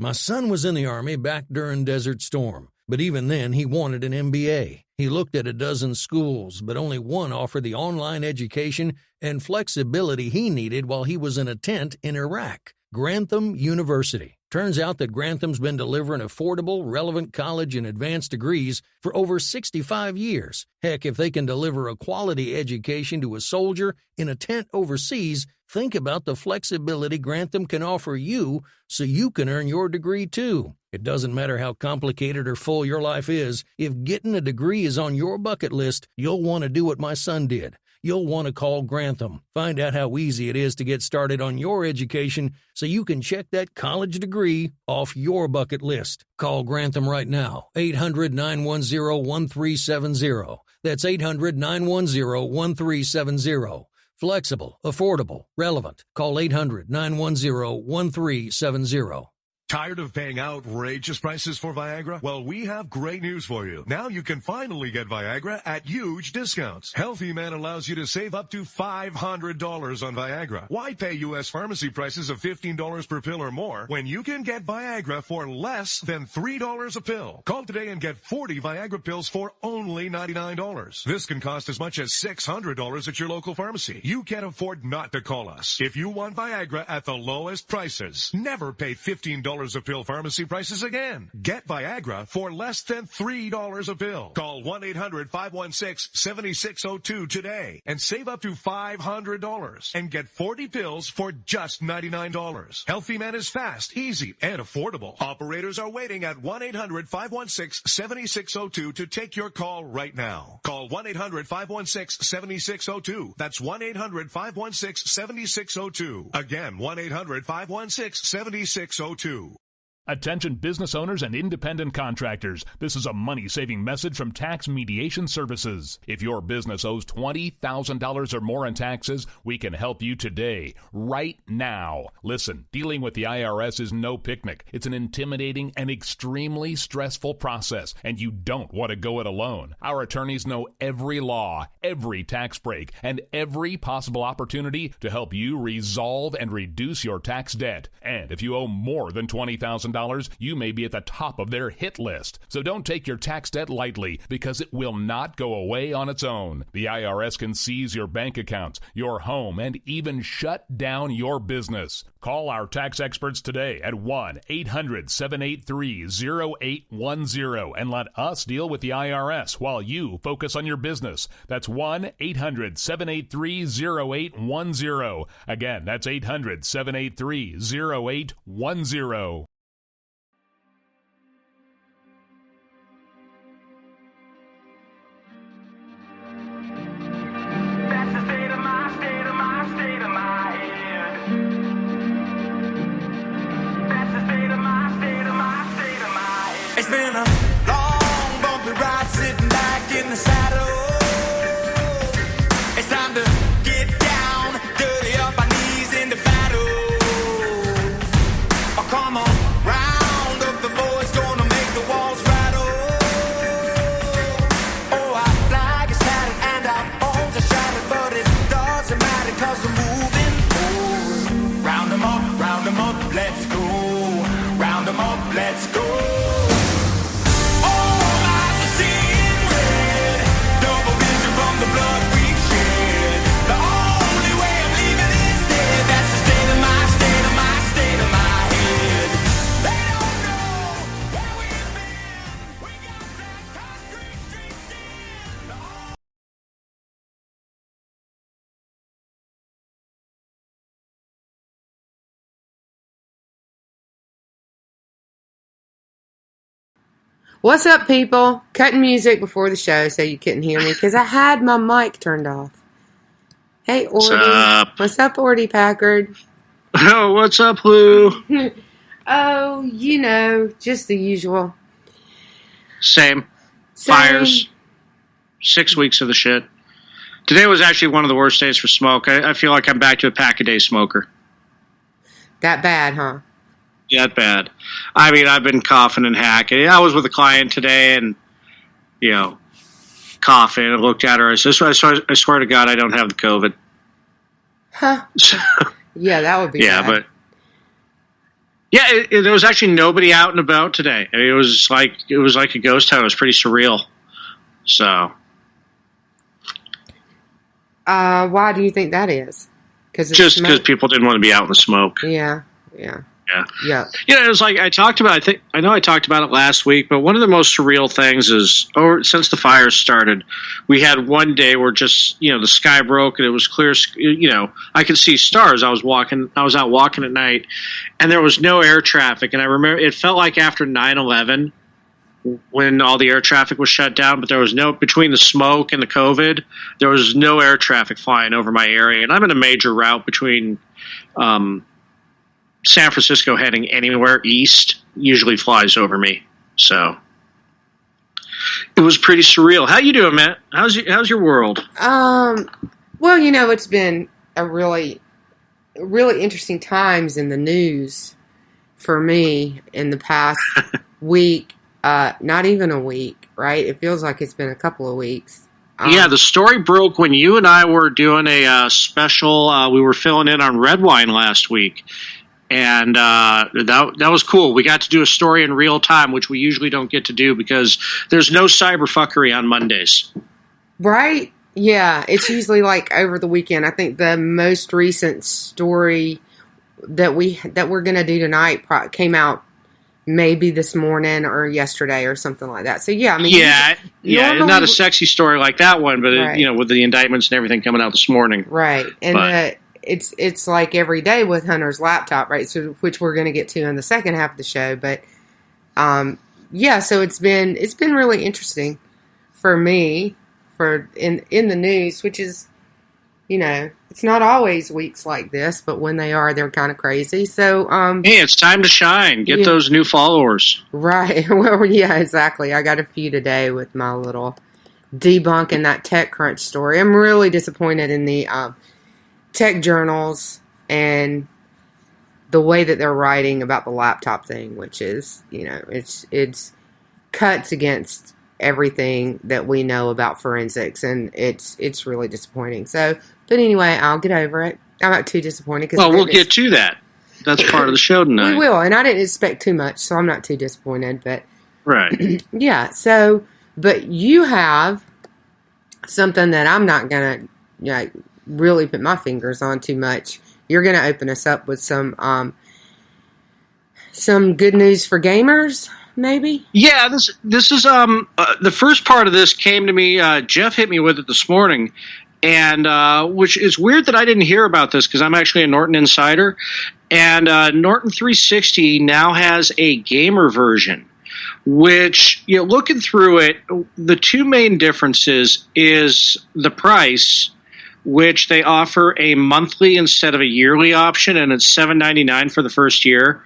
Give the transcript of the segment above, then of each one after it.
My son was in the Army back during Desert Storm, but even then he wanted an MBA. He looked at a dozen schools, but only one offered the online education and flexibility he needed while he was in a tent in Iraq. Grantham University. Turns out that Grantham's been delivering affordable, relevant college and advanced degrees for over 65 years. Heck, if they can deliver a quality education to a soldier in a tent overseas, think about the flexibility Grantham can offer you so you can earn your degree too. It doesn't matter how complicated or full your life is, if getting a degree is on your bucket list, you'll want to do what my son did. You'll want to call Grantham. Find out how easy it is to get started on your education so you can check that college degree off your bucket list. Call Grantham right now, 800-910-1370. That's 800-910-1370. Flexible, affordable, relevant. Call 800-910-1370. Tired of paying outrageous prices for Viagra? Well, we have great news for you. Now you can finally get Viagra at huge discounts. Healthy Man allows you to save up to $500 on Viagra. Why pay U.S. pharmacy prices of $15 per pill or more when you can get Viagra for less than $3 a pill? Call today and get 40 Viagra pills for only $99. This can cost as much as $600 at your local pharmacy. You can't afford not to call us. If you want Viagra at the lowest prices, never pay $15 a pill pharmacy prices again. Get Viagra for less than $3 a pill. Call 1-800-516-7602 today and save up to $500 and get 40 pills for just $99. Healthy Man is fast, easy, and affordable. Operators are waiting at 1-800-516-7602 to take your call right now. Call 1-800-516-7602. That's 1-800-516-7602. Again, 1-800-516-7602. Attention business owners and independent contractors. This is a money-saving message from Tax Mediation Services. If your business owes $20,000 or more in taxes, we can help you today, right now. Listen, dealing with the IRS is no picnic. It's an intimidating and extremely stressful process, and you don't want to go it alone. Our attorneys know every law, every tax break, and every possible opportunity to help you resolve and reduce your tax debt. And if you owe more than $20,000, you may be at the top of their hit list. So don't take your tax debt lightly, because it will not go away on its own. The IRS can seize your bank accounts, your home, and even shut down your business. Call our tax experts today at 1-800-783-0810 and let us deal with the IRS while you focus on your business. That's 1-800-783-0810. Again, that's 800-783-0810. It's been a long, bumpy ride sitting back in the saddle. It's time to get down, dirty up our knees in the battle. Oh, come on, round up the boys, gonna make the walls rattle. Oh, our flag is tattered and our bones are shattered, but it doesn't matter 'cause we're moving forward. Round 'em up, let's go. Round 'em up, let's go. The blood we've shed. The only way of leaving is dead. That's the state of my head. They don't know where we've been. We got that concrete street stand. What's up, people? Cutting music before the show so you couldn't hear me because I had my mic turned off. Hey, Ordy. What's up? What's up, Ordy Packard? Oh, what's up, Lou? Oh, you know, just the usual. Same. Fires. 6 weeks of the shit. Today was actually one of the worst days for smoke. I feel like I'm back to a pack-a-day smoker. That bad, huh? Yeah, that bad. I mean, I've been coughing and hacking. I was with a client today and, coughing. I looked at her. I said, I swear to God, I don't have the COVID. Huh. Yeah, that would be yeah, bad. Yeah, there was actually nobody out and about today. I mean, it was like a ghost town. It was pretty surreal. So, why do you think that is? Just because people didn't want to be out in the smoke. Yeah. Yeah. It was like I talked about. I know I talked about it last week, but one of the most surreal things is, since the fires started, we had one day where just the sky broke and it was clear. I could see stars. I was out walking at night, and there was no air traffic. And I remember it felt like after 9/11 when all the air traffic was shut down, but there was no, between the smoke and the COVID, there was no air traffic flying over my area. And I'm in a major route between San Francisco heading anywhere east usually flies over me. So it was pretty surreal. How you doing, Matt? How's your world? Well, it's been a really interesting times in the news for me in the past week. Not even a week, right? It feels like it's been a couple of weeks. Yeah, the story broke when you and I were doing a special. We were filling in on red wine last week. And that was cool. We got to do a story in real time, which we usually don't get to do because there's no cyberfuckery on Mondays. Right? Yeah, it's usually like over the weekend. I think the most recent story that we're going to do tonight came out maybe this morning or yesterday or something like that. So yeah, I mean, normally, not a sexy story like that one, but right. With the indictments and everything coming out this morning, right? And it's like every day with Hunter's laptop, right? So which we're going to get to in the second half of the show, but so it's been really interesting for me in the news, which is it's not always weeks like this, but when they are, they're kind of crazy. So hey, it's time to shine. Get those new followers, right? Well, yeah, exactly. I got a few today with my little debunking that TechCrunch story. I'm really disappointed in the tech journals and the way that they're writing about the laptop thing, which is, it's cuts against everything that we know about forensics, and it's really disappointing. So, but anyway, I'll get over it. I'm not too disappointed. Well, we'll get to that. That's part of the show tonight. We will, and I didn't expect too much, so I'm not too disappointed. But right, yeah. So, but you have something that I'm not gonna really put my fingers on too much. You're going to open us up with some good news for gamers, maybe? Yeah, this is the first part of this came to me. Jeff hit me with it this morning, and which is weird that I didn't hear about this because I'm actually a Norton insider. And Norton 360 now has a gamer version, which, looking through it, the two main differences is the price, which they offer a monthly instead of a yearly option, and it's $7.99 for the first year,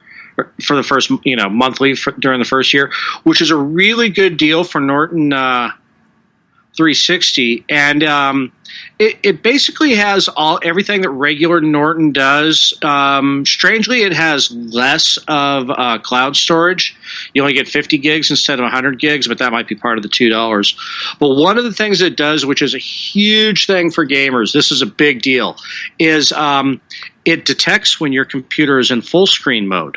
for the first monthly during the first year, which is a really good deal for Norton 360, and it basically has everything that regular Norton does. Strangely, it has less of cloud storage. You only get 50 gigs instead of 100 gigs, but that might be part of the $2. But one of the things it does, which is a huge thing for gamers, this is a big deal, is it detects when your computer is in full screen mode.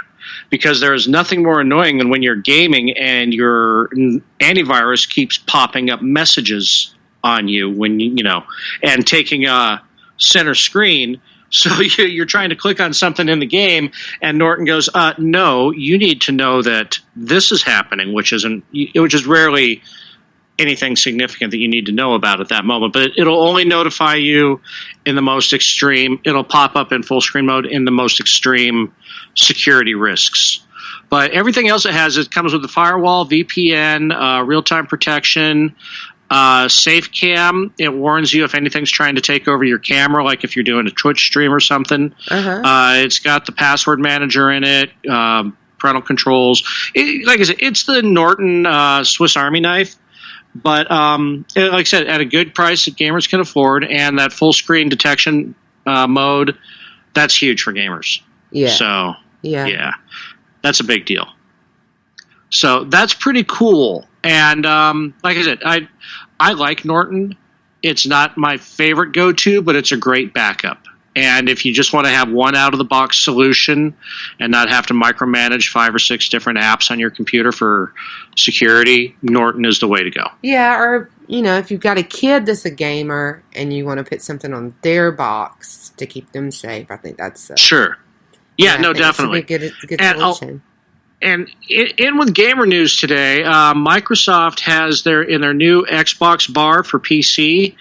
Because there is nothing more annoying than when you're gaming and your antivirus keeps popping up messages on you when and taking a center screen. So you're trying to click on something in the game, and Norton goes, "No, you need to know that this is happening," which is rarely anything significant that you need to know about at that moment. But it'll only notify you in the most extreme. It'll pop up in full screen mode in the most extreme security risks. But everything else it comes with the firewall, VPN, real-time protection, Safe Cam. It warns you if anything's trying to take over your camera, like if you're doing a Twitch stream or something. It's got the password manager in it, parental controls. Like I said, it's the Norton Swiss Army knife. But like I said, at a good price that gamers can afford, and that full screen detection mode, that's huge for gamers. Yeah. So yeah, that's a big deal. So that's pretty cool. And like I said, I like Norton. It's not my favorite go-to, but it's a great backup. And if you just want to have one out-of-the-box solution and not have to micromanage 5 or 6 different apps on your computer for security, Norton is the way to go. Yeah, or, if you've got a kid that's a gamer and you want to put something on their box to keep them safe, I think that's... Sure. Yeah, no, definitely. It's a good solution. And in with gamer news today, Microsoft has in their new Xbox bar for PC,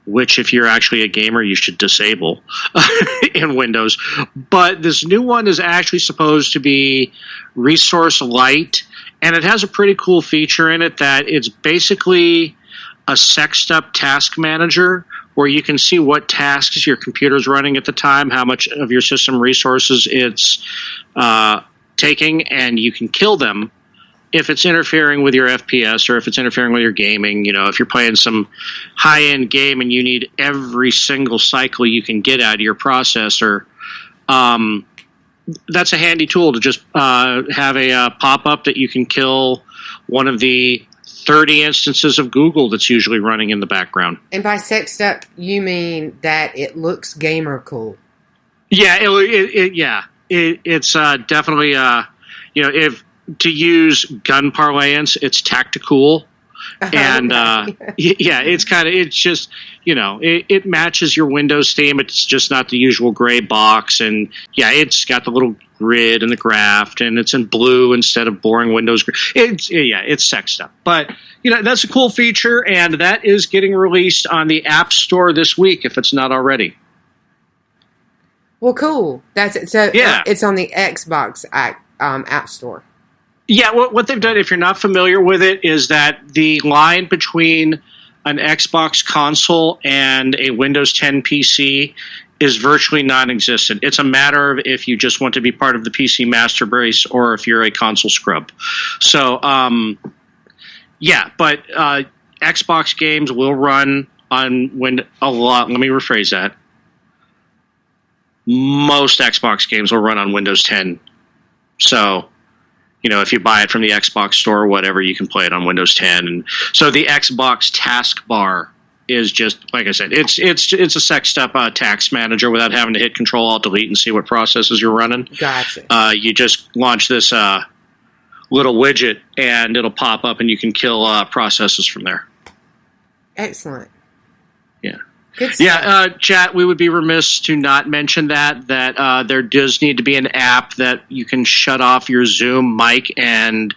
which if you're actually a gamer, you should disable in Windows. But this new one is actually supposed to be resource light, and it has a pretty cool feature in it that it's basically a sexed up task manager where you can see what tasks your computer's running at the time, how much of your system resources it's taking, and you can kill them if it's interfering with your FPS or if it's interfering with your gaming. If you're playing some high-end game and you need every single cycle you can get out of your processor, that's a handy tool to just have a pop-up that you can kill one of the 30 instances of Google that's usually running in the background. And by sexed up, you mean that it looks gamer cool? Yeah, it's definitely if to use gun parlance, it's tactical, and it matches your Windows theme. It's just not the usual gray box, and it's got the little grid and the graph, and it's in blue instead of boring Windows. It's sexed up, but that's a cool feature, and that is getting released on the App Store this week if it's not already. Well, cool. That's it. So it's on the Xbox App Store. Yeah, what they've done, if you're not familiar with it, is that the line between an Xbox console and a Windows 10 PC is virtually non-existent. It's a matter of if you just want to be part of the PC master race or if you're a console scrub. So, but Xbox games will run on a lot. Let me rephrase that. Most Xbox games will run on Windows 10. So, if you buy it from the Xbox store or whatever, you can play it on Windows 10. And so the Xbox taskbar is just, like I said, it's a sexed up task manager without having to hit Control-Alt-Delete and see what processes you're running. Gotcha. You just launch this little widget, and it'll pop up, and you can kill processes from there. Excellent. Yeah. Chat, we would be remiss to not mention that there does need to be an app that you can shut off your Zoom mic and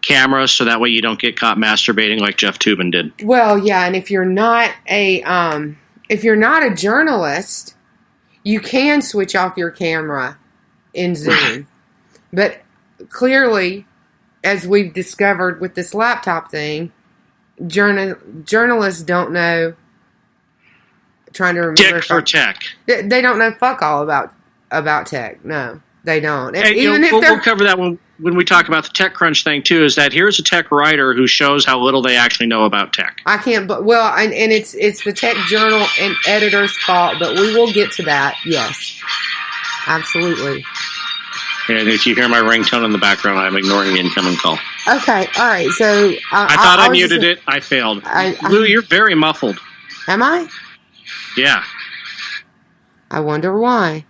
camera so that way you don't get caught masturbating like Jeff Toobin did. Well, yeah, and if you're not a journalist, you can switch off your camera in Zoom. But clearly, as we've discovered with this laptop thing, journalists don't know. Trying to remember for tech. They don't know fuck all about tech. No, they don't. And we'll cover that when we talk about the TechCrunch thing too. Is that here's a tech writer who shows how little they actually know about tech. I can't. But and it's the Tech Journal and editor's fault. But we will get to that. Yes, absolutely. And if you hear my ringtone in the background, I'm ignoring the incoming call. Okay, all right. So I thought I muted it. I failed. Lou, you're very muffled. Am I? Yeah. I wonder why.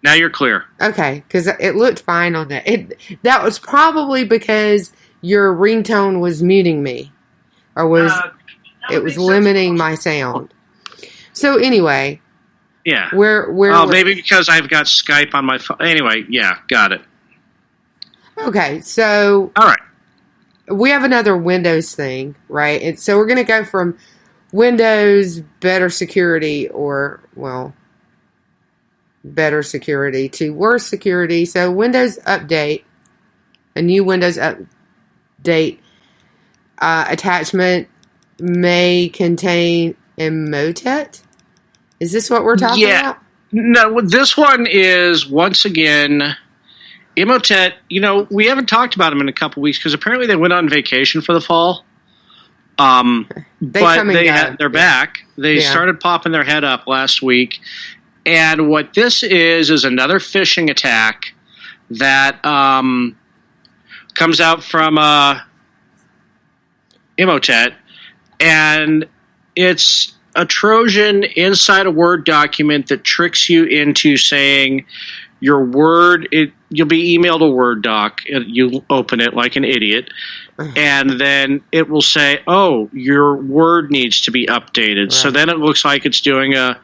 Now you're clear. Okay, because it looked fine on that. That was probably because your ringtone was muting me, or was limiting my sound. So anyway. Yeah. Maybe because I've got Skype on my phone. Anyway, yeah, got it. Okay, so all right, we have another Windows thing, right? And so we're going to go from Windows better security better security to worse security. So Windows Update, a new Windows Update attachment may contain Emotet. Is this what we're talking about? No, this one is, once again, Emotet. We haven't talked about them in a couple weeks because apparently they went on vacation for the fall. They're back. They started popping their head up last week. And what this is another phishing attack that comes out from Emotet. And it's a Trojan inside a Word document that tricks you into saying your Word. You'll be emailed a Word doc. You open it like an idiot, and then it will say, "Oh, your Word needs to be updated." Right. So then it looks like it's doing a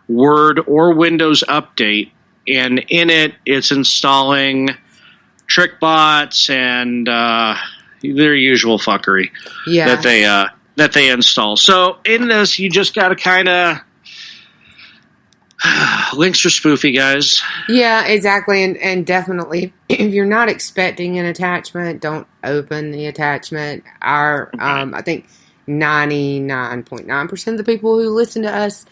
Word or Windows update, and in it, it's installing trick bots and their usual fuckery that they install. So in this, you just got to kind of links are spoofy, guys. Yeah, exactly, and definitely, if you're not expecting an attachment, don't open the attachment. I think 99.9% of the people who listen to us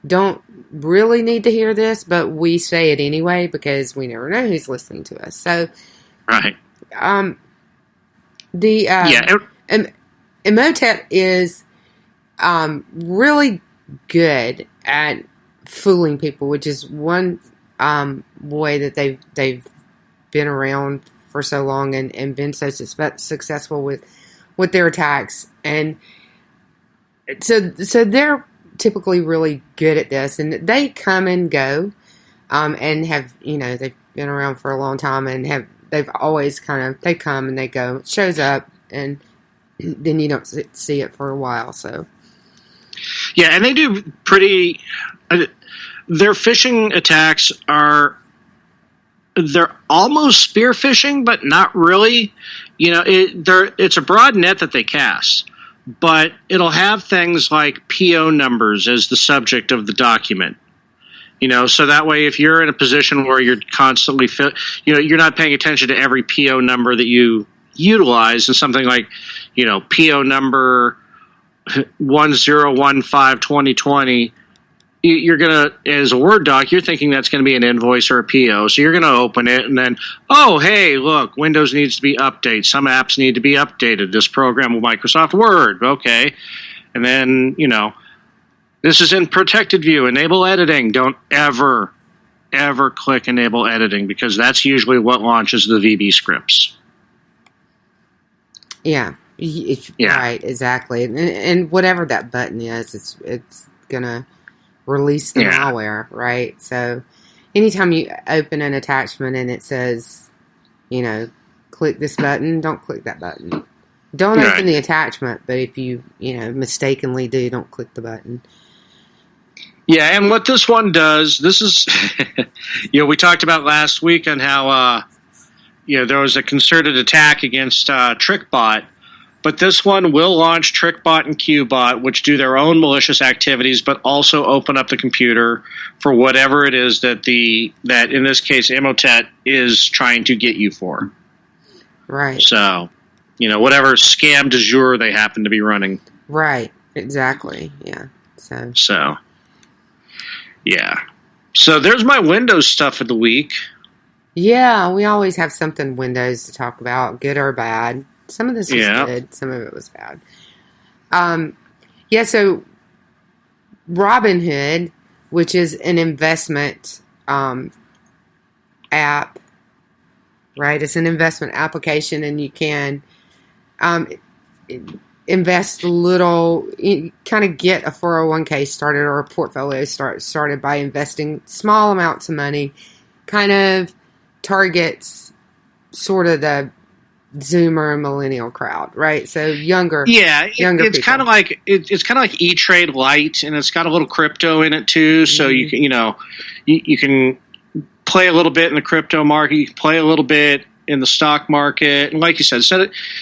don't really need to hear this, but we say it anyway because we never know who's listening to us. So, right. Imhotep is really good at fooling people, which is one way that they've been around for so long and been so successful with their attacks. And so they're typically really good at this, and they come and go, and have, they've been around for a long time, and they've always they come and they go. It shows up, and then you don't see it for a while. So yeah, and they do pretty. Their phishing attacks they're almost spear phishing, but not really. It's a broad net that they cast. But it'll have things like PO numbers as the subject of the document. So that way, if you're in a position where you're constantly, you're not paying attention to every PO number that you utilize, and something like, PO number 1015-2020, you're going to, as a Word doc, you're thinking that's going to be an invoice or a PO. So you're going to open it and then, oh, hey, look, Windows needs to be updated. Some apps need to be updated. This program with Microsoft Word. Okay. And then, this is in protected view. Enable editing. Don't ever click enable editing, because that's usually what launches the VB scripts. Yeah. Right, exactly. And whatever that button is, it's going to release the malware, right? So anytime you open an attachment and it says, click this button, don't click that button. Don't open the attachment, but if you, mistakenly do, don't click the button. Yeah, and what this one does, this is, we talked about last week on how, there was a concerted attack against TrickBot. But this one will launch TrickBot and QBot, which do their own malicious activities, but also open up the computer for whatever it is that in this case Imhotep is trying to get you for. Right. So, whatever scam du jour they happen to be running. Right. Exactly. Yeah. So yeah. So there's my Windows stuff of the week. Yeah, we always have something Windows to talk about, good or bad. Some of this was good. Some of it was bad. So Robinhood, which is an investment app, right? It's an investment application, and you can invest a little, kind of get a 401k started or a portfolio started by investing small amounts of money, kind of targets sort of the Zoomer and millennial crowd, right? So younger it's kind of like it's kind of like E-Trade Lite, and it's got a little crypto in it too. So you can you can play a little bit in the crypto market, you can play a little bit in the stock market, and like you said,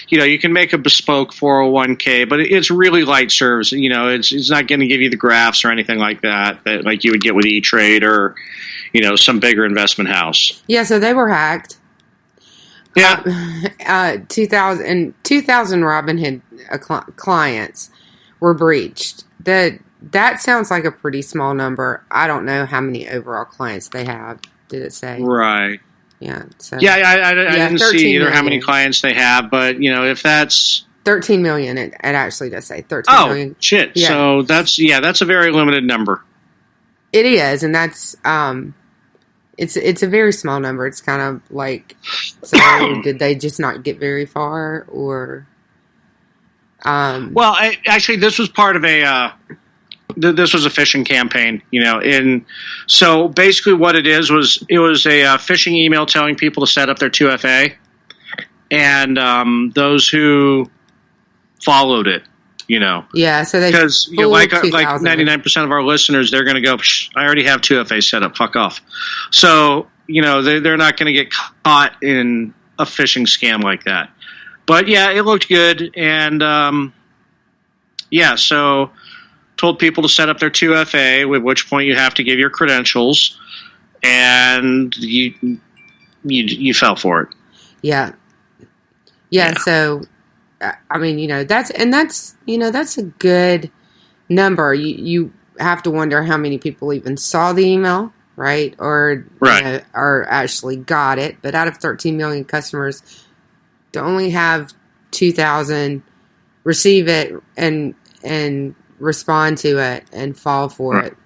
you can make a bespoke 401k, but it's really light service. It's not going to give you the graphs or anything like that like you would get with E-Trade or some bigger investment house. Yeah, so they were hacked. Yeah. 2,000 Robinhood clients were breached. That sounds like a pretty small number. I don't know how many overall clients they have. Did it say? Right. Yeah. So, I didn't see either million. How many clients they have, but if that's 13 million, it actually does say 13 million. Oh, shit. Yeah. So that's a very limited number. It is, and that's it's a very small number. It's kind of like, so did they just not get very far, or? Well, actually, this was part of this was a phishing campaign, and so basically what it was a phishing email telling people to set up their 2FA, and those who followed it, Yeah, so they because like 99% of our listeners, they're going to go, I already have 2FA set up, fuck off. So they're not going to get caught in a phishing scam like that. But yeah, it looked good, and so told people to set up their 2FA, at which point you have to give your credentials, and you fell for it. Yeah. So, I mean, that's a good number. You have to wonder how many people even saw the email, right? Or or actually got it. But out of 13 million customers, to only have 2,000 receive it and respond to it and fall for it.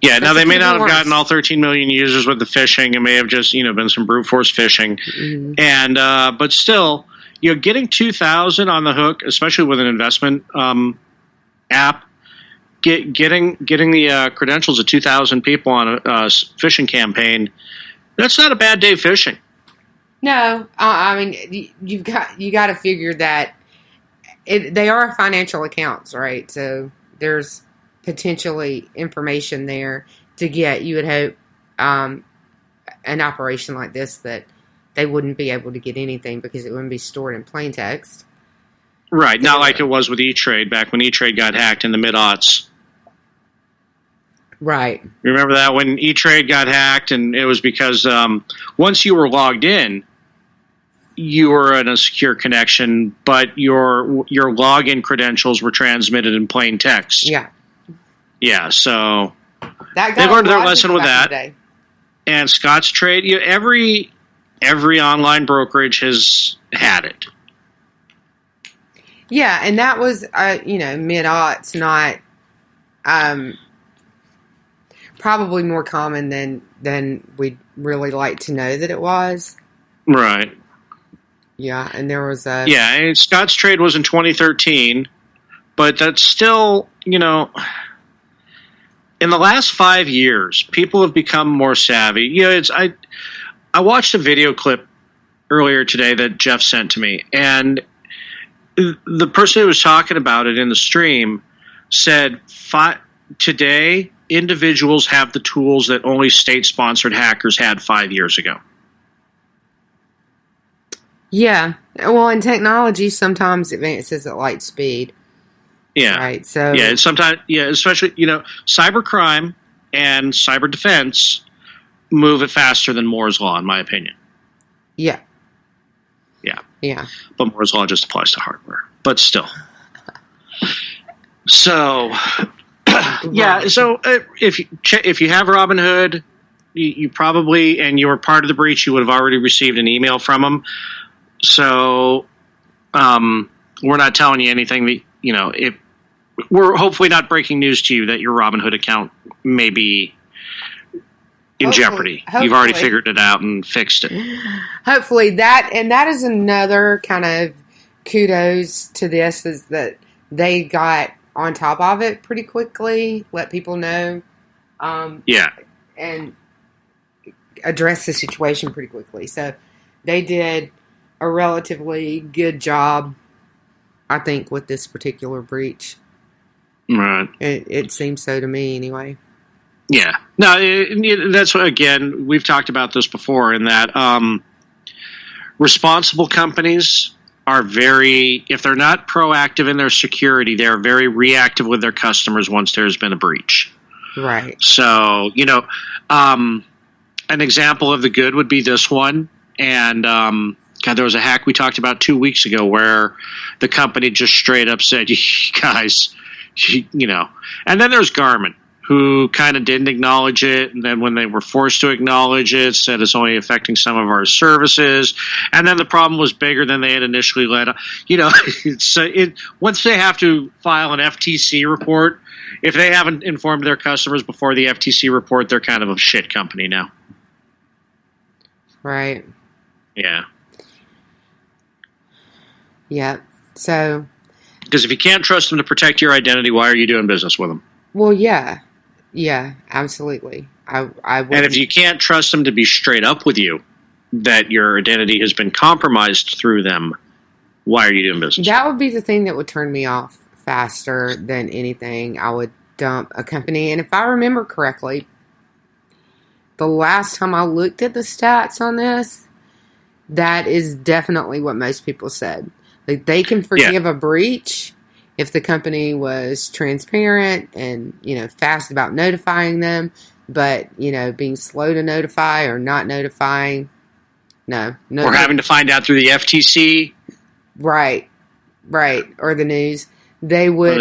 Yeah, now they may not have gotten all 13 million users with the phishing. It may have just been some brute force phishing, and but still, getting 2,000 on the hook, especially with an investment app, getting the credentials of 2,000 people on a phishing campaign, that's not a bad day fishing. No, I mean you got to figure that they are financial accounts, right? So there's potentially information there to get. You would hope an operation like this that they wouldn't be able to get anything because it wouldn't be stored in plain text. Right, not like it was with E-Trade back when E-Trade got hacked in the mid-aughts. Right. Remember that when E-Trade got hacked, and it was because once you were logged in, you were in a secure connection, but your login credentials were transmitted in plain text. Yeah. Yeah, so they learned their lesson with that. And Scottrade, every online brokerage has had it. Yeah, and that was mid-aughts, not probably more common than we'd really like to know that it was. Right. Yeah, and there was and Scottrade was in 2013, but that's still, in the last 5 years, people have become more savvy. I watched a video clip earlier today that Jeff sent to me, and the person who was talking about it in the stream said, today, individuals have the tools that only state-sponsored hackers had 5 years ago. Yeah. Well, in technology, sometimes advances at light speed. Yeah. Right. So sometimes, especially, cybercrime and cyber defense move it faster than Moore's law, in my opinion. Yeah. Yeah. Yeah. But Moore's law just applies to hardware. But still. So, yeah. So if you have Robinhood, you probably, and you were part of the breach, you would have already received an email from them. So, we're not telling you anything that, we're hopefully not breaking news to you that your Robinhood account may be in jeopardy. You've already figured it out and fixed it. Hopefully that is another kind of kudos to this, is that they got on top of it pretty quickly, let people know. And address the situation pretty quickly. So they did a relatively good job, I think, with this particular breach. Right. It seems so to me, anyway. Yeah. No, that's what, again, we've talked about this before, in that responsible companies are if they're not proactive in their security, they're very reactive with their customers once there's been a breach. Right. So, an example of the good would be this one. And, there was a hack we talked about 2 weeks ago where the company just straight up said, you guys, and then there's Garmin, who kind of didn't acknowledge it. And then when they were forced to acknowledge it, said it's only affecting some of our services. And then the problem was bigger than they had initially let. Once they have to file an FTC report, if they haven't informed their customers before the FTC report, they're kind of a shit company now. Right. Yeah. Yeah. So Because if you can't trust them to protect your identity, why are you doing business with them? Well, yeah, absolutely. I and if you can't trust them to be straight up with you, that your identity has been compromised through them, why are you doing business? That would be the thing that would turn me off faster than anything. I would dump a company. And if I remember correctly, the last time I looked at the stats on this, that is definitely what most people said. Like, they can forgive a breach if the company was transparent and, fast about notifying them. But, being slow to notify or not notifying, no. Or having to find out through the FTC. Right. Or the news. They would,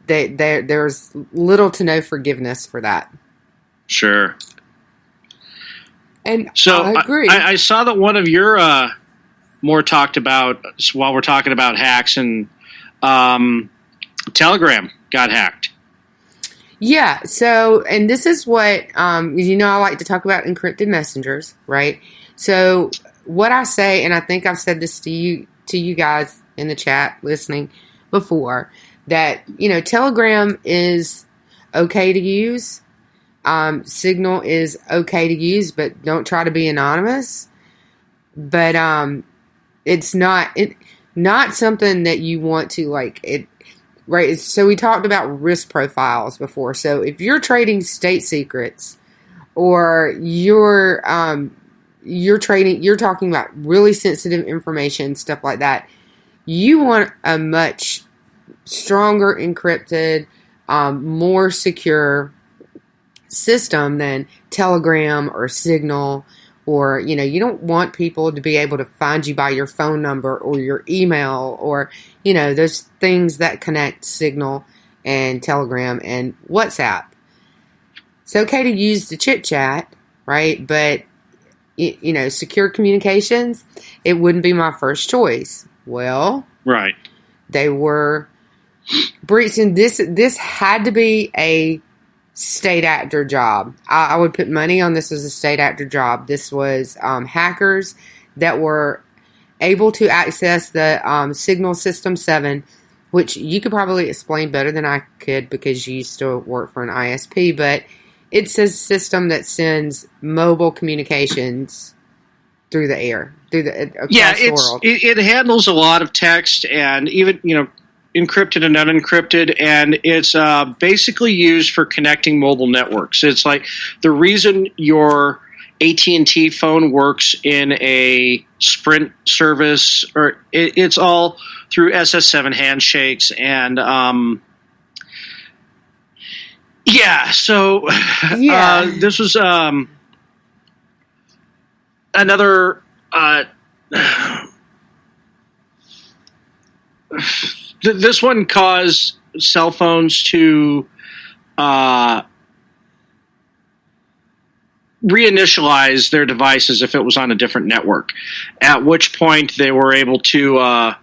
there's little to no forgiveness for that. Sure. And so I agree. I saw that one of your more talked about, while we're talking about hacks, and Telegram got hacked. Yeah. So, and this is what, I like to talk about encrypted messengers, right? So what I say, and I think I've said this to you guys in the chat listening before, that, Telegram is okay to use. Signal is okay to use, but don't try to be anonymous. But it's not something that you want to right? So we talked about risk profiles before. So if you're trading state secrets, or you're talking about really sensitive information, stuff like that, you want a much stronger encrypted, more secure system than Telegram or Signal, or, you don't want people to be able to find you by your phone number or your email, or, those things that connect Signal and Telegram and WhatsApp. It's okay to use the chit chat, right? But, secure communications, it wouldn't be my first choice. Well, right. They were breached, and this had to be a state actor job. I would put money on this as a state actor job. This was hackers that were able to access the Signal System 7, which you could probably explain better than I could because you used to work for an ISP, but it's a system that sends mobile communications through the air, across the world. It handles a lot of text and even, encrypted and unencrypted, and it's basically used for connecting mobile networks. It's like the reason your AT&T phone works in a Sprint service, or it's all through SS7 handshakes, and this was another this one caused cell phones to reinitialize their devices if it was on a different network, at which point they were able to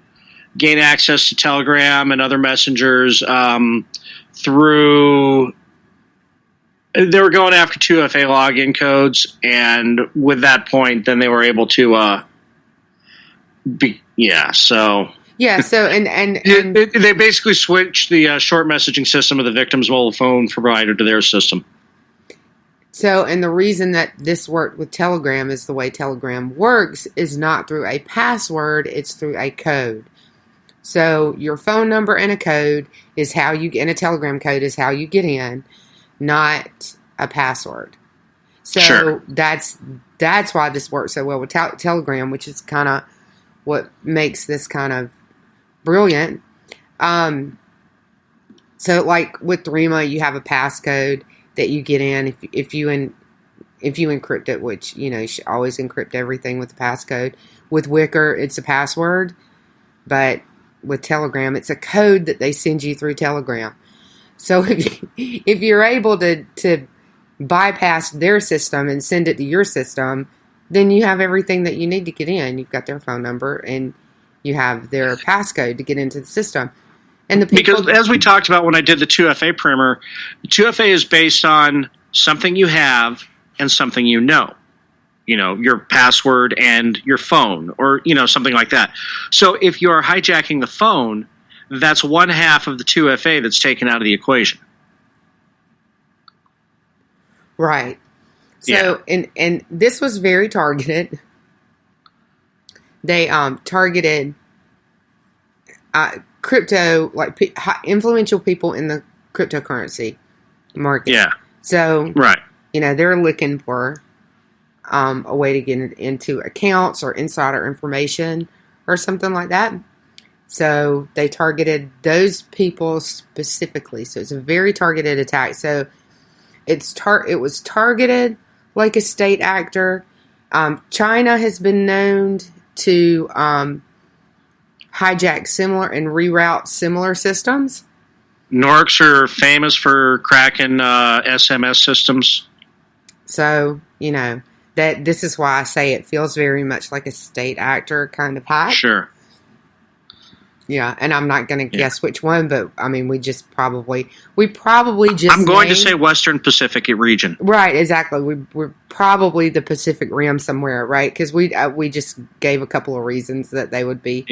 gain access to Telegram and other messengers through... They were going after 2FA login codes, and with that point, then they were able to and they basically switched the short messaging system of the victim's mobile phone provider to their system. So, and the reason that this worked with Telegram is the way Telegram works is not through a password, it's through a code. So, your phone number and a code is how you get, and a Telegram code is how you get in, not a password. So, sure. That's why this works so well with Telegram, which is kind of what makes this kind of brilliant. So like with Threema, you have a passcode that you get in if you encrypt it, which, you should always encrypt everything with a passcode. With Wicker, it's a password, but with Telegram, it's a code that they send you through Telegram. So if you're able to bypass their system and send it to your system, then you have everything that you need to get in. You've got their phone number and you have their passcode to get into the system. And because as we talked about when I did the 2FA primer, 2FA is based on something you have and something you know. your password and your phone, or something like that. So if you're hijacking the phone, that's one half of the 2FA that's taken out of the equation. Right. So, and this was very targeted. They targeted crypto, like influential people in the cryptocurrency market. Yeah. So, right. They're looking for a way to get into accounts or insider information or something like that. So they targeted those people specifically. So it's a very targeted attack. So it was targeted like a state actor. China has been known to hijack similar and reroute similar systems. Norks are famous for cracking SMS systems. So, that this is why I say it feels very much like a state actor kind of hack. Sure. Yeah, and I'm not going to guess which one, but I mean, we probably just. I'm going to say Western Pacific region. Right, exactly. We're probably the Pacific Rim somewhere, right? Because we just gave a couple of reasons that they would be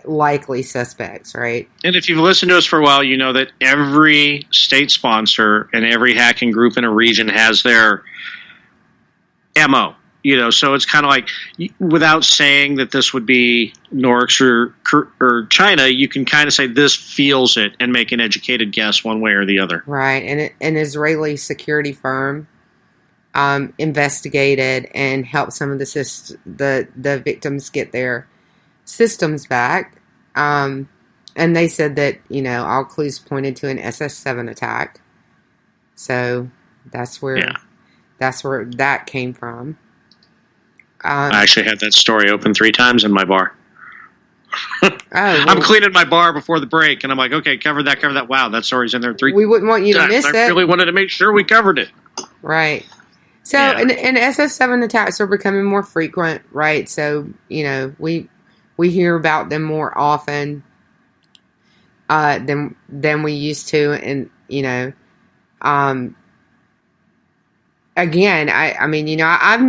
likely suspects, right? And if you've listened to us for a while, you know that every state sponsor and every hacking group in a region has their MO. So it's kind of like, without saying that this would be Norks or China, you can kind of say this feels it and make an educated guess one way or the other. Right, and an Israeli security firm investigated and helped some of the victims get their systems back, and they said that all clues pointed to an SS7 attack. So that's where that came from. I actually had that story open 3 times in my bar. I'm cleaning my bar before the break, and I'm like, okay, cover that. Wow, that story's in there 3 times. We wouldn't want you to miss it. I really wanted to make sure we covered it. Right. So, and SS7 attacks are becoming more frequent, right? So, we hear about them more often than we used to, and again, I mean, I've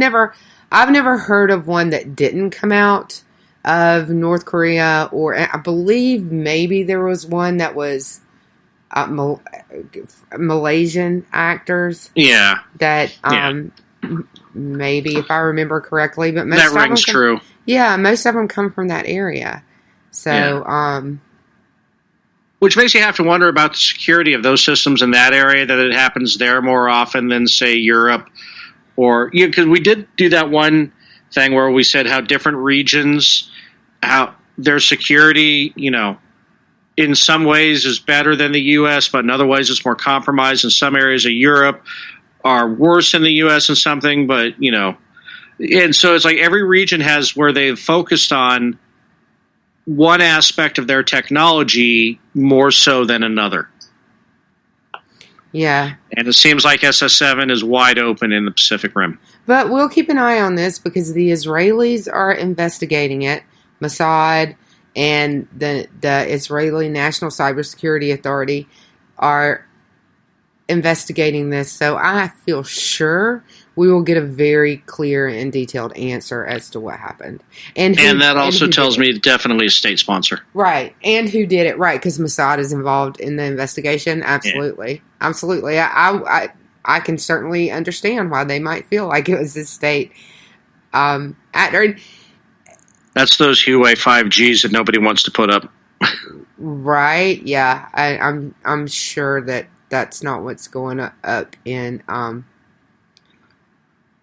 never heard of one that didn't come out of North Korea, or I believe maybe there was one that was Malaysian actors. Yeah. That maybe, if I remember correctly, but most that rings true. Yeah, most of them come from that area. So, which makes you have to wonder about the security of those systems in that area, that it happens there more often than, say, Europe. Or, because we did do that one thing where we said how different regions, how their security, in some ways is better than the U.S., but in other ways it's more compromised. In some areas of Europe are worse than the U.S. in something, but, and so it's like every region has where they've focused on one aspect of their technology more so than another. Yeah. And it seems like SS7 is wide open in the Pacific Rim. But we'll keep an eye on this because the Israelis are investigating it. Mossad and the Israeli National Cybersecurity Authority are investigating this. So I feel sure we will get a very clear and detailed answer as to what happened. And that also tells me definitely a state sponsor. Right. And who did it. Right. Because Mossad is involved in the investigation. Absolutely. Yeah. Absolutely. I can certainly understand why they might feel like it was a state actor. That's those Huawei 5Gs that nobody wants to put up. Right. Yeah. I'm sure that that's not what's going up in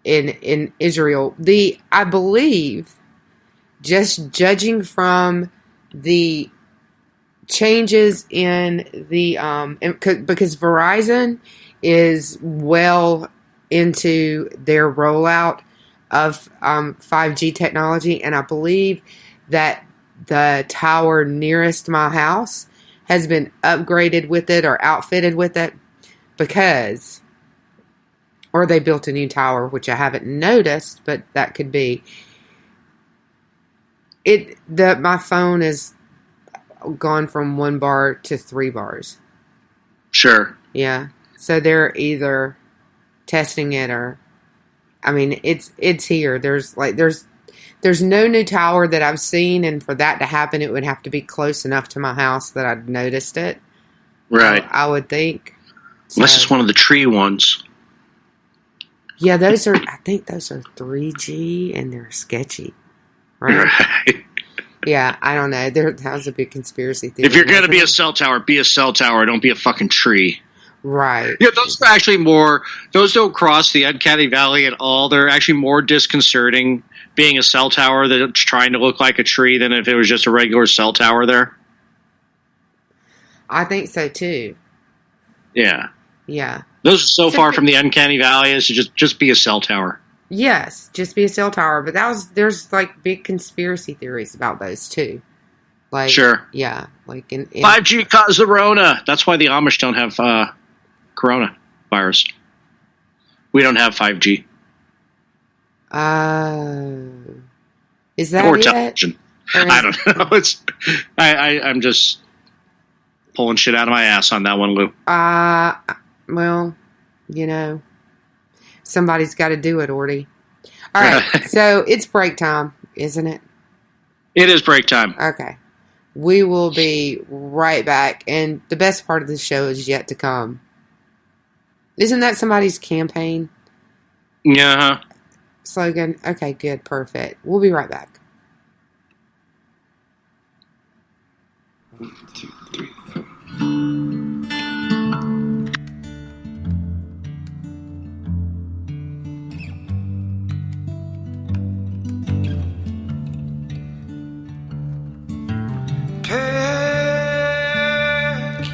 Israel. I believe, just judging from the changes in the because Verizon is well into their rollout of 5G technology, and I believe that the tower nearest my house has been upgraded with it or outfitted with it or they built a new tower, which I haven't noticed, but that could be. My phone has gone from 1 bar to 3 bars. Sure. Yeah. So they're either testing it or I mean, it's here. There's no new tower that I've seen, and for that to happen, it would have to be close enough to my house that I'd noticed it. Right. I would think. Unless it's one of the tree ones. Yeah, I think those are 3G, and they're sketchy. Right? Yeah, I don't know. That was a big conspiracy theory. If you're going to be a cell tower, be a cell tower. Don't be a fucking tree. Right. Yeah, those are actually those don't cross the uncanny valley at all. They're actually more disconcerting being a cell tower that's trying to look like a tree than if it was just a regular cell tower there. I think so, too. Yeah. Yeah. Those are so far from the uncanny valley as to just be a cell tower. Yes, just be a cell tower. But there's like big conspiracy theories about those too. Like, sure. Yeah. Like in 5G caused the Rona. That's why the Amish don't have coronavirus. We don't have 5G. Is that or it? television? I don't know. I'm just pulling shit out of my ass on that one, Lou. Well, somebody's got to do it, Orty. All right, so it's break time, isn't it? It is break time. Okay. We will be right back, and the best part of the show is yet to come. Isn't that somebody's campaign? Yeah. Slogan? Okay, good, perfect. We'll be right back. 1, 2, 3, 4. Pack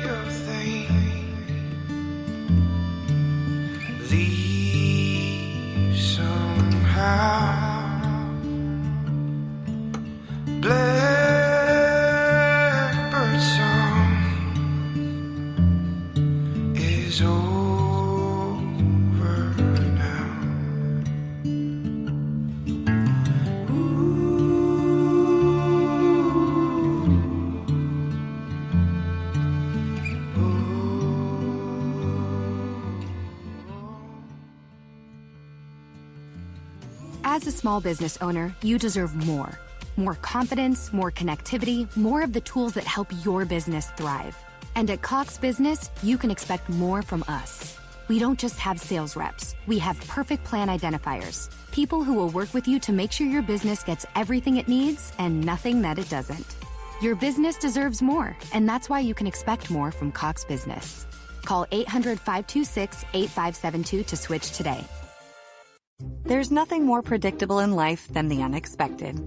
your things, leave somehow. Blackbird song is over now. As a small business owner, you deserve more. More confidence, more connectivity, more of the tools that help your business thrive. And at Cox Business, you can expect more from us. We don't just have sales reps. We have perfect plan identifiers. People who will work with you to make sure your business gets everything it needs and nothing that it doesn't. Your business deserves more, and that's why you can expect more from Cox Business. Call 800-526-8572 to switch today. There's nothing more predictable in life than the unexpected.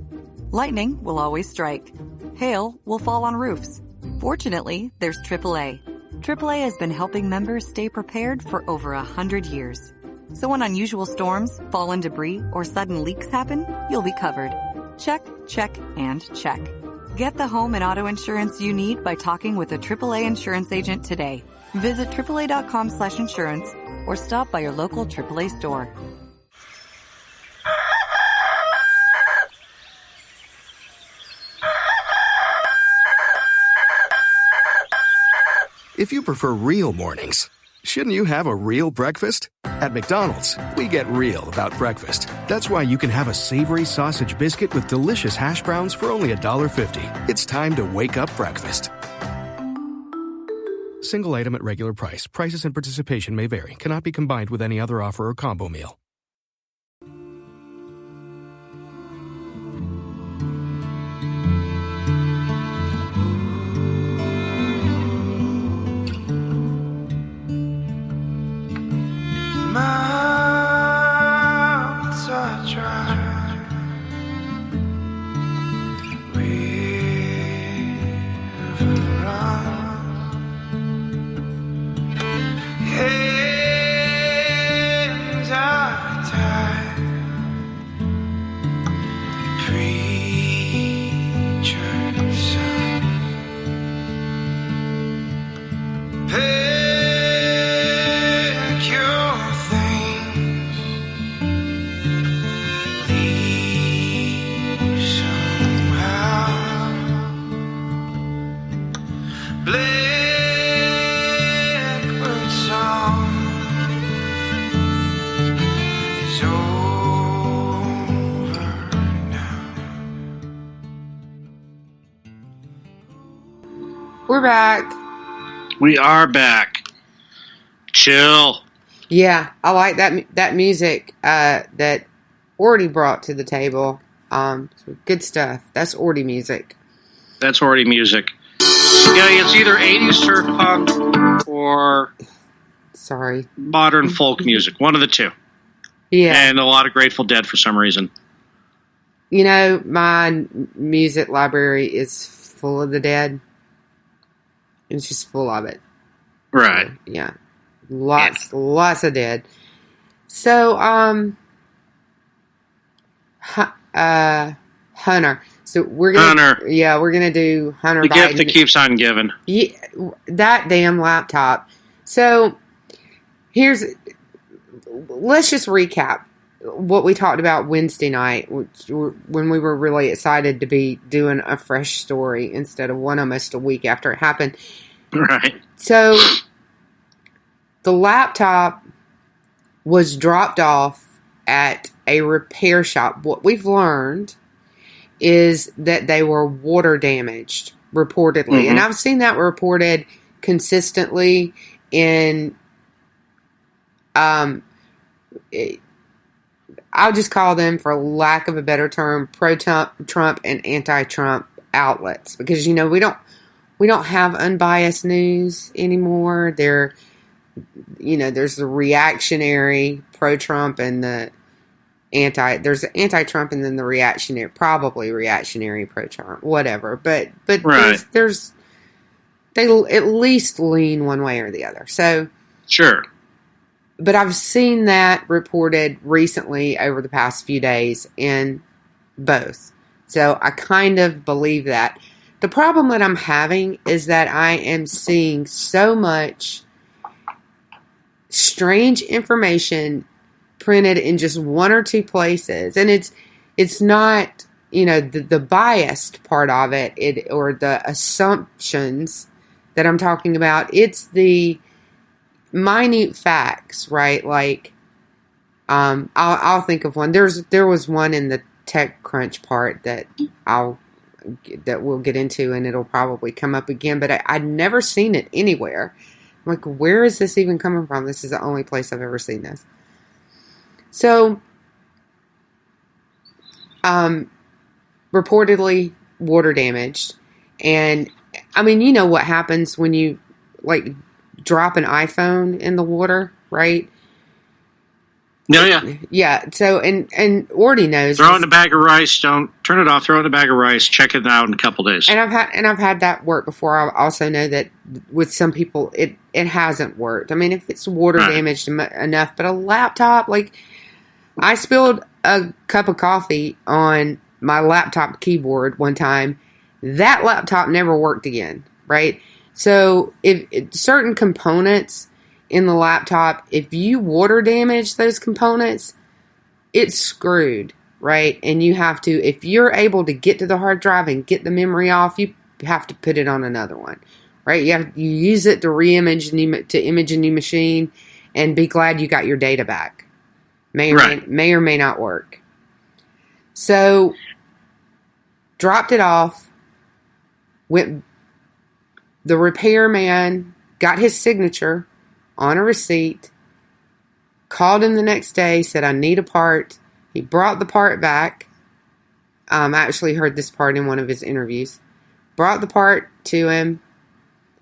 Lightning will always strike. Hail will fall on roofs. Fortunately, there's AAA. AAA has been helping members stay prepared for over 100 years. So when unusual storms, fallen debris, or sudden leaks happen, you'll be covered. Check, check, and check. Get the home and auto insurance you need by talking with a AAA insurance agent today. Visit AAA.com/insurance or stop by your local AAA store. If you prefer real mornings, shouldn't you have a real breakfast? At McDonald's, we get real about breakfast. That's why you can have a savory sausage biscuit with delicious hash browns for only $1.50. It's time to wake up breakfast. Single item at regular price. Prices and participation may vary. Cannot be combined with any other offer or combo meal. Mouths are dry, river runs, hands are We're back. We are back. Chill. Yeah, I like that music that Orty brought to the table. Good stuff. That's Orty music. That's Orty music. Yeah, it's either 80s surf punk or modern folk music. One of the two. Yeah. And a lot of Grateful Dead for some reason. You know, my music library is full of the Dead. It's just full of it. Right. So, yeah. Lots of Dead. So, Hunter. So we're gonna do Hunter. The Biden. gift that keeps on giving. Yeah, that damn laptop. So let's just recap what we talked about Wednesday night, when we were really excited to be doing a fresh story instead of one almost a week after it happened. Right. So the laptop was dropped off at a repair shop. What we've learned is that they were water damaged, reportedly. Mm-hmm. And I've seen that reported consistently in, I'll just call them, for lack of a better term, pro-Trump and anti-Trump outlets. Because, you know, we don't have unbiased news anymore. There's the reactionary pro-Trump and the there's the anti-Trump and then the reactionary pro-Trump, whatever. But right. They at least lean one way or the other. So sure. But I've seen that reported recently over the past few days in both. So I kind of believe that. The problem that I'm having is that I am seeing so much strange information printed in just one or two places, and it's not, the biased part of it, or the assumptions that I'm talking about. It's the minute facts, right? Like, I'll think of one. There was one in the TechCrunch part that we'll get into, and it'll probably come up again. But I'd never seen it anywhere. I'm like, where is this even coming from? This is the only place I've ever seen this. So, reportedly water damaged. And, I mean, you know what happens when you, like, drop an iPhone in the water, right? No, yeah. Yeah, so, and Orty knows. Throw it in a bag of rice, don't turn it off, throw it in a bag of rice, check it out in a couple days. And I've had that work before. I also know that with some people, it hasn't worked. I mean, if it's water damaged enough, but a laptop, like, I spilled a cup of coffee on my laptop keyboard one time. That laptop never worked again, right? So if certain components in the laptop, if you water damage those components, it's screwed, right? And you have to, if you're able to get to the hard drive and get the memory off, you have to put it on another one, right? You use it to image a new machine, and be glad you got your data back. May or may not work. So, dropped it off. The repairman got his signature on a receipt. Called him the next day. Said, I need a part. He brought the part back. I actually heard this part in one of his interviews. Brought the part to him.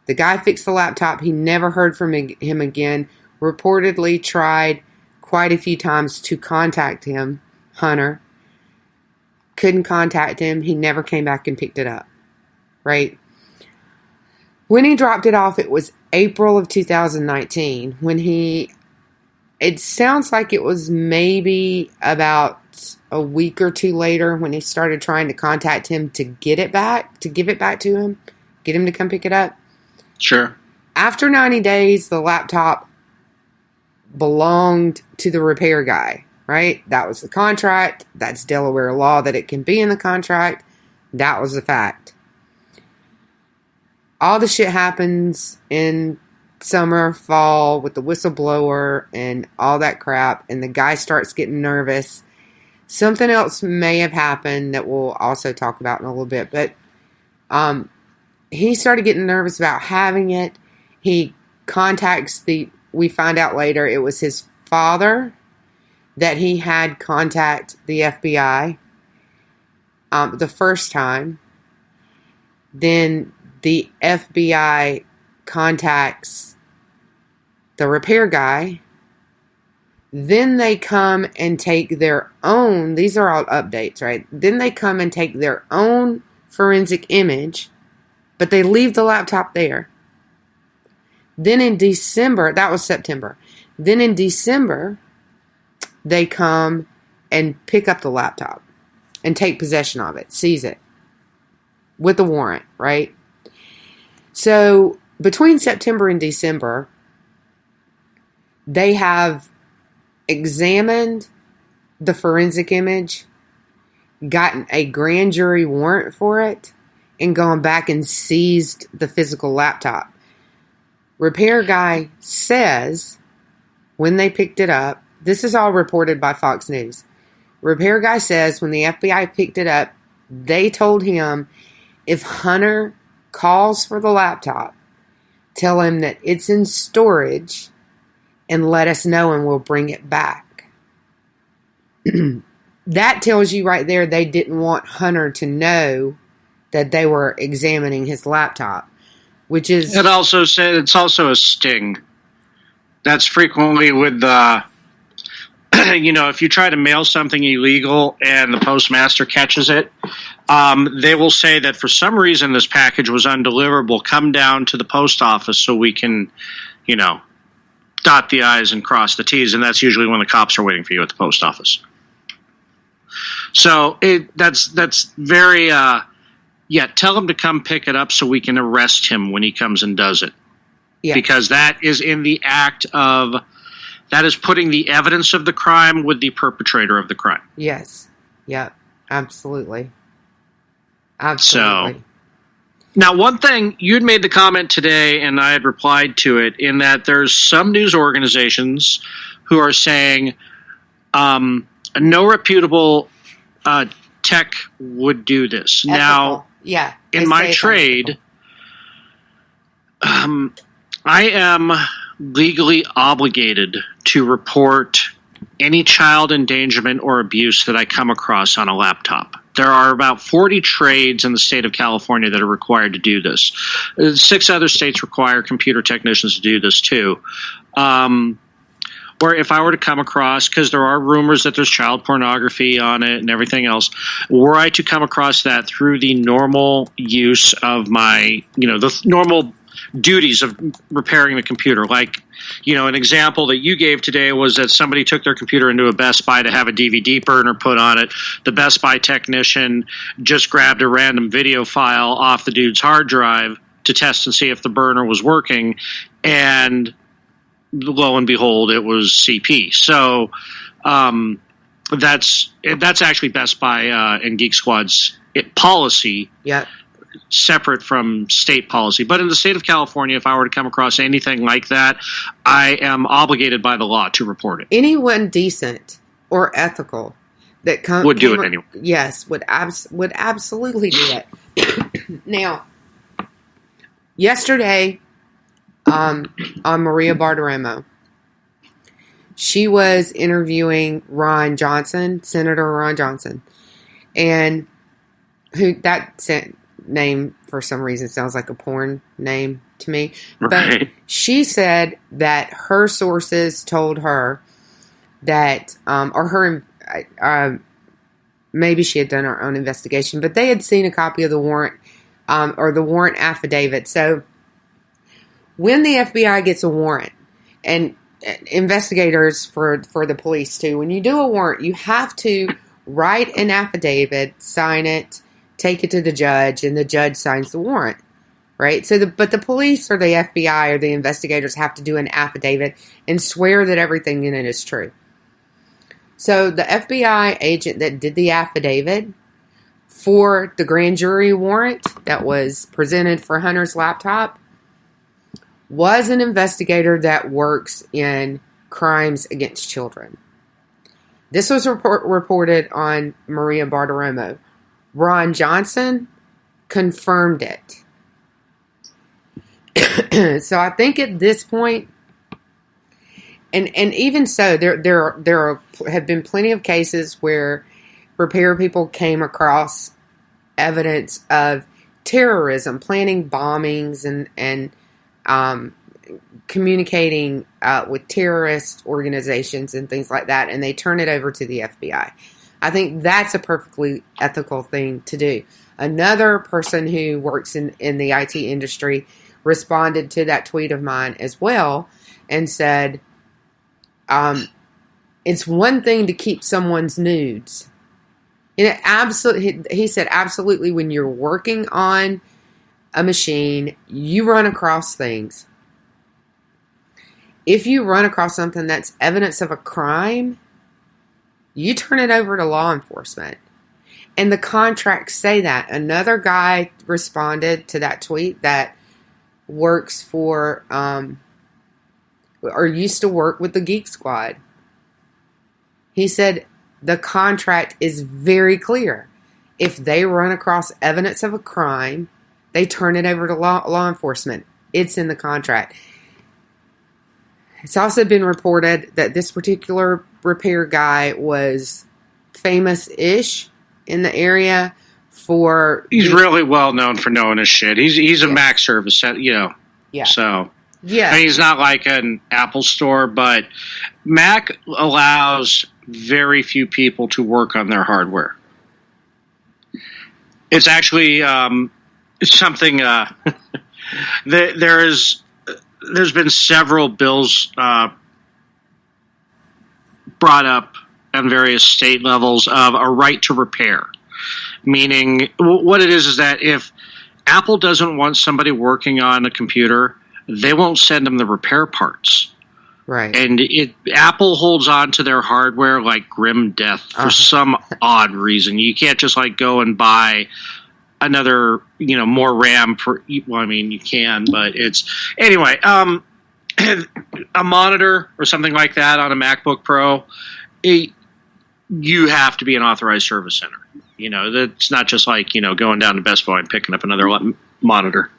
The guy fixed the laptop. He never heard from him again. Reportedly tried quite a few times to contact him, Hunter. Couldn't contact him. He never came back and picked it up. Right? When he dropped it off, it was April of 2019. It sounds like it was maybe about a week or two later when he started trying to contact him to get it back, to give it back to him, get him to come pick it up. Sure. After 90 days, the laptop belonged to the repair guy, right? That was the contract. That's Delaware law that it can be in the contract. That was the fact. All the shit happens in summer, fall with the whistleblower and all that crap, and the guy starts getting nervous. Something else may have happened that we'll also talk about in a little bit, but he started getting nervous about having it. He contacts we find out later it was his father that he had contact the FBI the first time. Then the FBI contacts the repair guy. Then they come and take their own, these are all updates, right? Then they come and take their own forensic image, but they leave the laptop there. Then in December, that was September. Then in December, they come and pick up the laptop and take possession of it, seize it with a warrant, right? So between September and December, they have examined the forensic image, gotten a grand jury warrant for it, and gone back and seized the physical laptop. Repair guy says when they picked it up, this is all reported by Fox News. Repair guy says when the FBI picked it up, they told him if Hunter calls for the laptop, tell him that it's in storage and let us know and we'll bring it back. That tells you right there they didn't want Hunter to know that they were examining his laptop, which is... It also said it's also a sting. That's frequently with the... if you try to mail something illegal and the postmaster catches it, they will say that for some reason this package was undeliverable. Come down to the post office so we can, dot the I's and cross the T's, and that's usually when the cops are waiting for you at the post office. So that's very, tell him to come pick it up so we can arrest him when he comes and does it. Yeah. Because that is in the act of, that is putting the evidence of the crime with the perpetrator of the crime. Yes. Yep. Absolutely. Absolutely. So, now one thing, you'd made the comment today, and I had replied to it, in that there's some news organizations who are saying no reputable tech would do this. Ethical. Now, yeah, in my trade, I am legally obligated to report any child endangerment or abuse that I come across on a laptop. There are about 40 trades in the state of California that are required to do this. 6 other states require computer technicians to do this too. Or if I were to come across, because there are rumors that there's child pornography on it and everything else, were I to come across that through the normal use of my, the normal duties of repairing the computer, like, an example that you gave today was that somebody took their computer into a Best Buy to have a DVD burner put on it. The Best Buy technician just grabbed a random video file off the dude's hard drive to test and see if the burner was working, and lo and behold, it was CP. So that's actually Best Buy and Geek Squad's policy. Yeah. Separate from state policy. But in the state of California, if I were to come across anything like that, I am obligated by the law to report it. Anyone decent or ethical that would do it anyway. Yes, would absolutely do it. Now, yesterday on Maria Bartiromo, she was interviewing Ron Johnson, Senator Ron Johnson, and name for some reason sounds like a porn name to me. Right. But she said that her sources told her that, maybe she had done her own investigation, but they had seen a copy of the warrant, or the warrant affidavit. So when the FBI gets a warrant, and investigators for the police too, when you do a warrant, you have to write an affidavit, sign it, take it to the judge, and the judge signs the warrant, right? But the police or the FBI or the investigators have to do an affidavit and swear that everything in it is true. So the FBI agent that did the affidavit for the grand jury warrant that was presented for Hunter's laptop was an investigator that works in crimes against children. This was reported on Maria Bartiromo. Ron Johnson confirmed it. So I think at this point, and even so, there have been plenty of cases where repair people came across evidence of terrorism, planning bombings, and communicating with terrorist organizations and things like that, and they turn it over to the FBI. I think that's a perfectly ethical thing to do. Another person who works in the IT industry responded to that tweet of mine as well and said, it's one thing to keep someone's nudes. And he said, absolutely, when you're working on a machine, you run across things. If you run across something that's evidence of a crime, you turn it over to law enforcement. And the contracts say that. Another guy responded to that tweet that works for, or used to work with the Geek Squad. He said the contract is very clear. If they run across evidence of a crime, they turn it over to law enforcement. It's in the contract. It's also been reported that this particular repair guy was famous-ish in the area for... He's really well known for knowing his shit. He's a Mac service, Yeah. So... Yeah. I mean, he's not like an Apple store, but Mac allows very few people to work on their hardware. It's actually something... there's been several bills brought up on various state levels of a right to repair. Meaning, what it is that if Apple doesn't want somebody working on a computer, they won't send them the repair parts. Right. And Apple holds on to their hardware like grim death for some odd reason. You can't just like go and buy another, more RAM for, well, I mean, you can, but it's, anyway, a monitor or something like that on a MacBook Pro, you have to be an authorized service center. That's not just like, going down to Best Buy and picking up another monitor.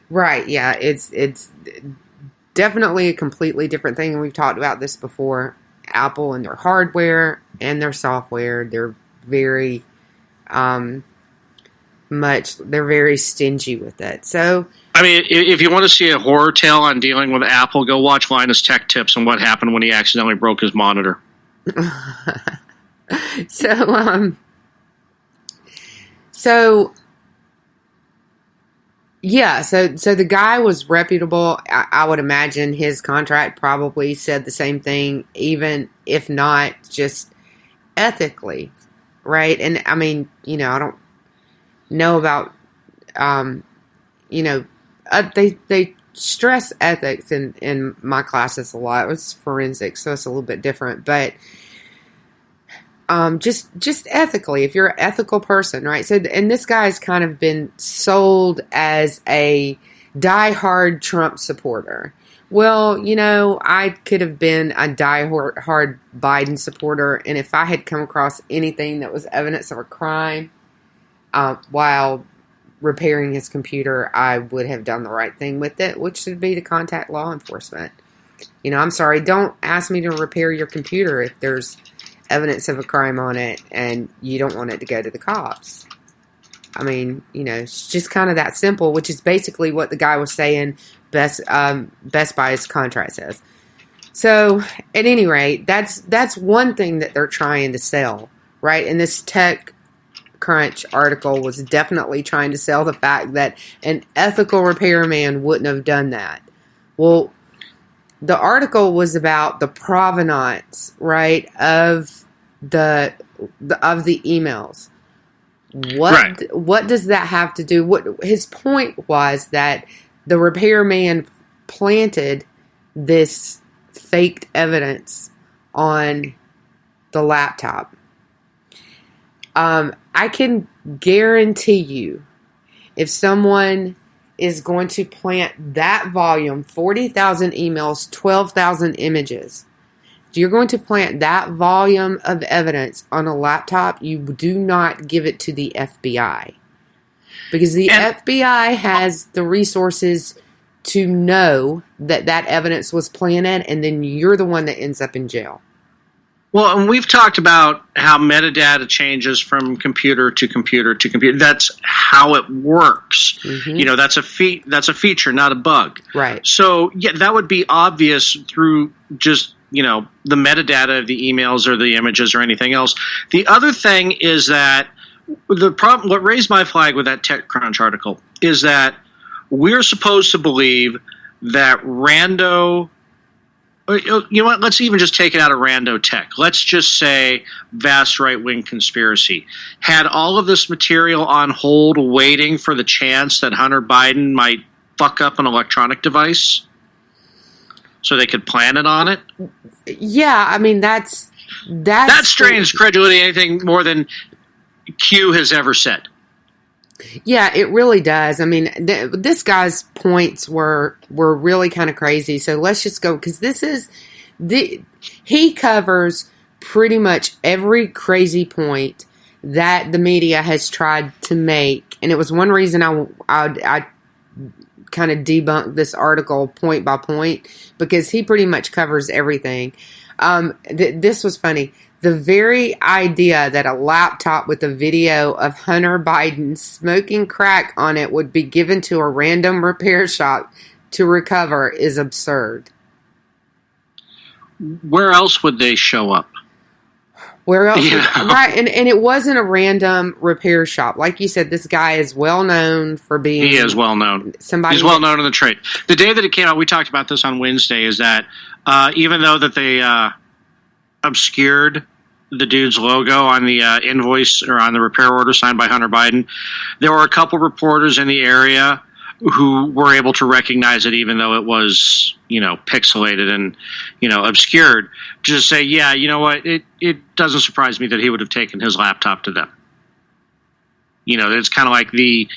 Right, yeah, it's definitely a completely different thing, and we've talked about this before. Apple and their hardware and their software, they're very they're very stingy with it. So, I mean, if you want to see a horror tale on dealing with Apple, go watch Linus Tech Tips on what happened when he accidentally broke his monitor. Yeah, so the guy was reputable. I would imagine his contract probably said the same thing, even if not just ethically, right? And I mean, I don't know about, they stress ethics in my classes a lot. It was forensics, so it's a little bit different, but just ethically, if you're an ethical person, right? So, and this guy's kind of been sold as a diehard Trump supporter. Well, I could have been a diehard Biden supporter, and if I had come across anything that was evidence of a crime while repairing his computer, I would have done the right thing with it, which would be to contact law enforcement. I'm sorry, don't ask me to repair your computer if there's evidence of a crime on it and you don't want it to go to the cops. I mean, it's just kind of that simple, which is basically what the guy was saying Best Buy's contract says. So, at any rate, that's one thing that they're trying to sell, right? And this TechCrunch article was definitely trying to sell the fact that an ethical repairman wouldn't have done that. Well, the article was about the provenance, right, of the emails. What does that have to do? What his point was that the repairman planted this faked evidence on the laptop. I can guarantee you, if someone is going to plant that volume, 40,000 emails, 12,000 images. If you're going to plant that volume of evidence on a laptop, you do not give it to the FBI. Because the FBI has the resources to know that evidence was planted, and then you're the one that ends up in jail. Well, and we've talked about how metadata changes from computer to computer to computer. That's how it works. Mm-hmm. That's a feature, not a bug. Right. So, yeah, that would be obvious through just, the metadata of the emails or the images or anything else. The other thing is that what raised my flag with that TechCrunch article is that we're supposed to believe that rando... You know what? Let's even just take it out of rando tech. Let's just say vast right-wing conspiracy had all of this material on hold waiting for the chance that Hunter Biden might fuck up an electronic device so they could plan it on it. Yeah, I mean, that's strains credulity anything more than Q has ever said. Yeah, it really does. I mean, this guy's points were really kind of crazy. So let's just go, because he covers pretty much every crazy point that the media has tried to make, and it was one reason I kind of debunked this article point by point, because he pretty much covers everything. This was funny. The very idea that a laptop with a video of Hunter Biden smoking crack on it would be given to a random repair shop to recover is absurd. Where else would they show up? Where else? Right, and it wasn't a random repair shop. Like you said, this guy is well known for being... He is well known. He's well known in the trade. The day that it came out, we talked about this on Wednesday, is that even though that they obscured the dude's logo on the invoice or on the repair order signed by Hunter Biden, there were a couple reporters in the area who were able to recognize it, even though it was, pixelated and, obscured. Just say, yeah, you know what? It doesn't surprise me that he would have taken his laptop to them. It's kind of like the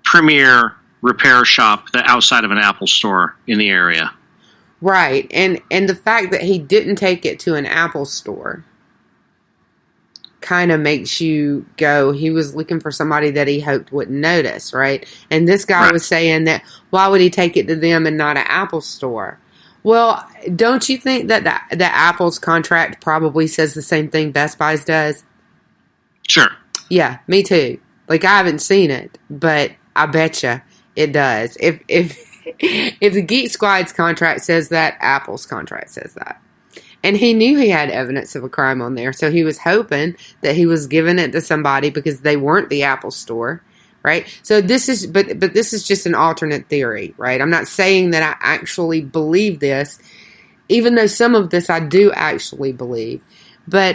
premier repair shop outside of an Apple store in the area. Right. And the fact that he didn't take it to an Apple store kind of makes you go, he was looking for somebody that he hoped wouldn't notice, right? And this guy was saying that, why would he take it to them and not an Apple store? Well, don't you think that the Apple's contract probably says the same thing Best Buy's does? Sure. Yeah, me too. Like, I haven't seen it, but I betcha it does. If the Geek Squad's contract says that, Apple's contract says that. And he knew he had evidence of a crime on there, so he was hoping that he was giving it to somebody because they weren't the Apple store, right? So this is, but this is just an alternate theory, right? I'm not saying that I actually believe this, even though some of this I do actually believe. But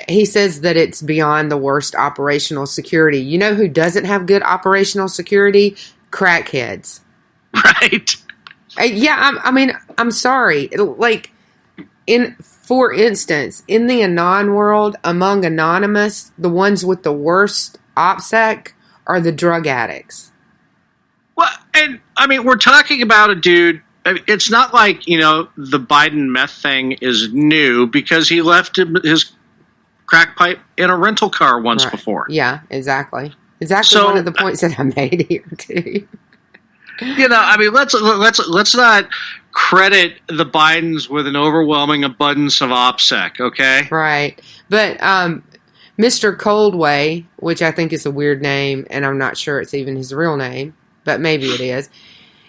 he says that it's beyond the worst operational security. You know who doesn't have good operational security? Crackheads. Right. Yeah, I mean, I'm sorry. For instance, in the Anon world, among Anonymous, the ones with the worst OPSEC are the drug addicts. Well, and I mean, we're talking about a dude. It's not like, the Biden meth thing is new, because he left his crack pipe in a rental car once before. Yeah, exactly. So, one of the points that I made here too. I mean, let's not credit the Bidens with an overwhelming abundance of OPSEC, okay? Right. But Mr. Coldway, which I think is a weird name, and I'm not sure it's even his real name, but maybe it is.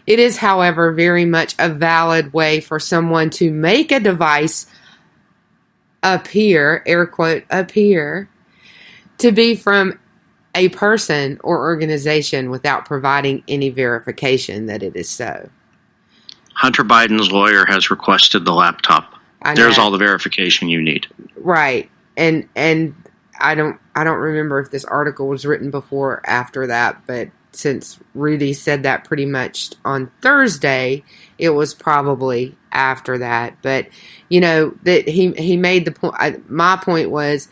It is, however, very much a valid way for someone to make a device appear, air quote, appear, to be from a person or organization without providing any verification that it is so. Hunter Biden's lawyer has requested the laptop. There's all the verification you need. Right. And I don't remember if this article was written before or after that, but since Rudy said that pretty much on Thursday, it was probably after that. But that he made the point. My point was,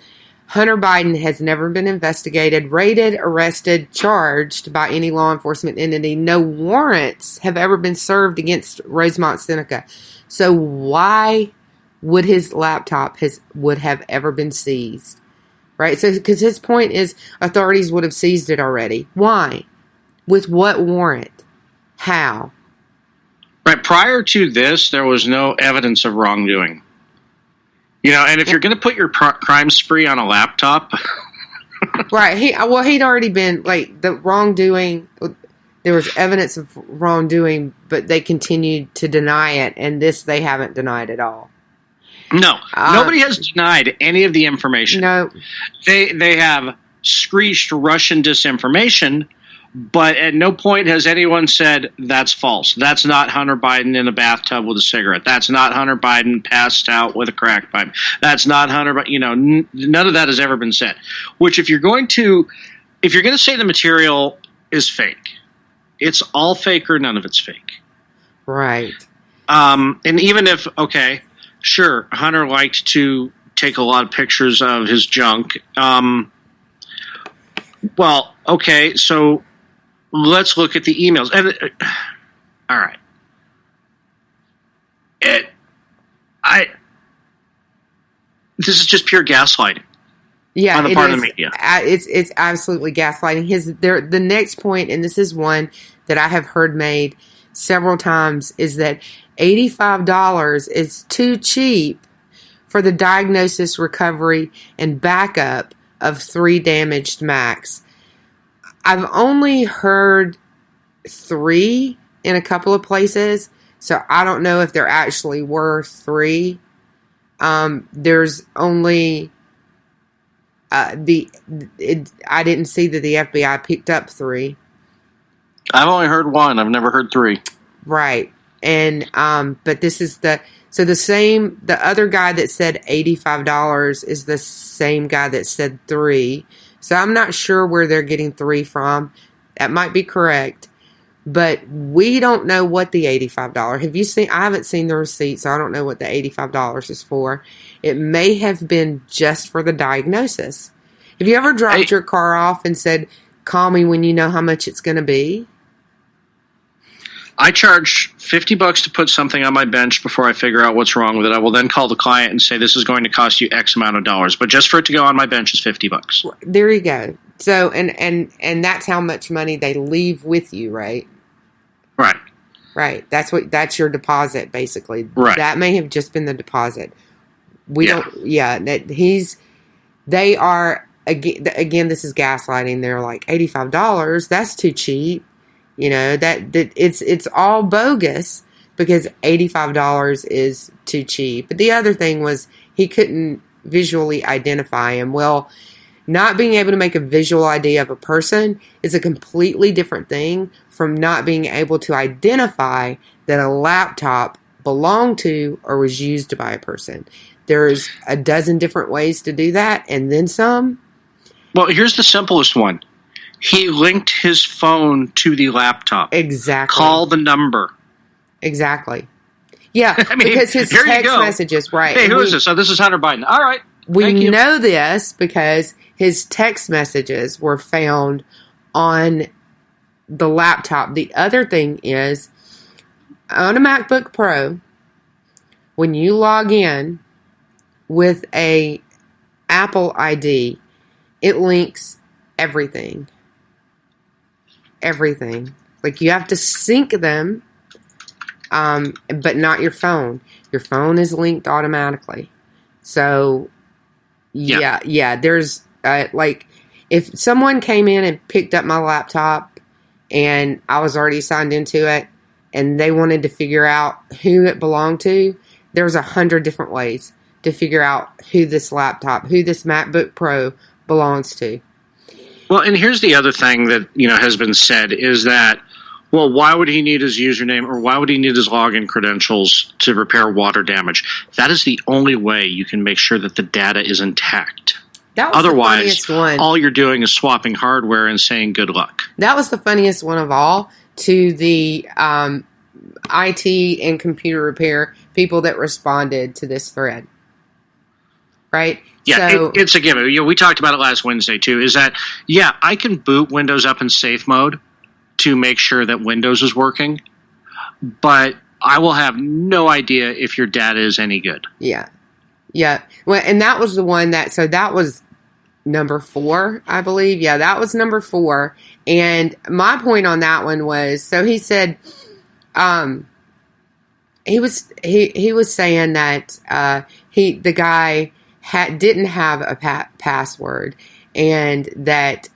Hunter Biden has never been investigated, raided, arrested, charged by any law enforcement entity. No warrants have ever been served against Rosemont Seneca. So why would his laptop would have ever been seized? Right? So, because his point is authorities would have seized it already. Why? With what warrant? How? Right. Prior to this, there was no evidence of wrongdoing. And if you're going to put your crime spree on a laptop, right? He'd already been the wrongdoing. There was evidence of wrongdoing, but they continued to deny it, and this they haven't denied at all. No, nobody has denied any of the information. No, they have screeched Russian disinformation, but at no point has anyone said that's false. That's not Hunter Biden in a bathtub with a cigarette. That's not Hunter Biden passed out with a crack pipe. That's not Hunter. None of that has ever been said. Which, if you're going to say the material is fake, it's all fake or none of it's fake. Right. And even if sure, Hunter liked to take a lot of pictures of his junk. So let's look at the emails. And all right, this is just pure gaslighting. Yeah, on the part of the media. It's absolutely gaslighting. The next point, and this is one that I have heard made several times, is that $85 is too cheap for the diagnosis, recovery, and backup of 3 damaged Macs. I've only heard 3 in a couple of places, so I don't know if there actually were 3. There's only I didn't see that the FBI picked up 3. I've only heard 1. I've never heard 3. Right, and but this is the other guy that said $85 is the same guy that said 3. So I'm not sure where they're getting 3 from. That might be correct. But we don't know what the $85. Have you seen? I haven't seen the receipt, so I don't know what the $85 is for. It may have been just for the diagnosis. Have you ever dropped your car off and said, "Call me when you know how much it's going to be"? I charge $50 to put something on my bench before I figure out what's wrong with it. I will then call the client and say, "This is going to cost you X amount of dollars," but just for it to go on my bench is $50. There you go. So, and that's how much money they leave with you, right? Right. Right. That's your deposit, basically. Right. That may have just been the deposit. They are, again, this is gaslighting. They're like, $85, that's too cheap. That it's all bogus because $85 is too cheap. But the other thing was he couldn't visually identify him. Well, not being able to make a visual idea of a person is a completely different thing from not being able to identify that a laptop belonged to or was used by a person. There's a dozen different ways to do that, and then some. Well, here's the simplest one. He linked his phone to the laptop. Exactly. Call the number. Exactly. Yeah, because his text messages, right. Hey, who is this? Oh, this is Hunter Biden. All right. We know this because his text messages were found on the laptop. The other thing is, on a MacBook Pro, when you log in with a Apple ID, it links everything. Everything. Like, you have to sync them, but not your phone. Your phone is linked automatically. So, yeah, there's, if someone came in and picked up my laptop and I was already signed into it and they wanted to figure out who it belonged to, there's 100 different ways to figure out who this MacBook Pro belongs to. Well, and here's the other thing that, has been said is that, well, why would he need his username or why would he need his login credentials to repair water damage? That is the only way you can make sure that the data is intact. Otherwise, all you're doing is swapping hardware and saying good luck. That was the funniest one of all to the IT and computer repair people that responded to this thread. Right? Yeah, so, it's a given. We talked about it last Wednesday, too, is that, I can boot Windows up in safe mode to make sure that Windows is working, but I will have no idea if your data is any good. Yeah. Yeah. Well, and that was the one that was number 4, I believe. Yeah, that was number 4. And my point on that one was, so he said, he was saying that the guy didn't have a password, and that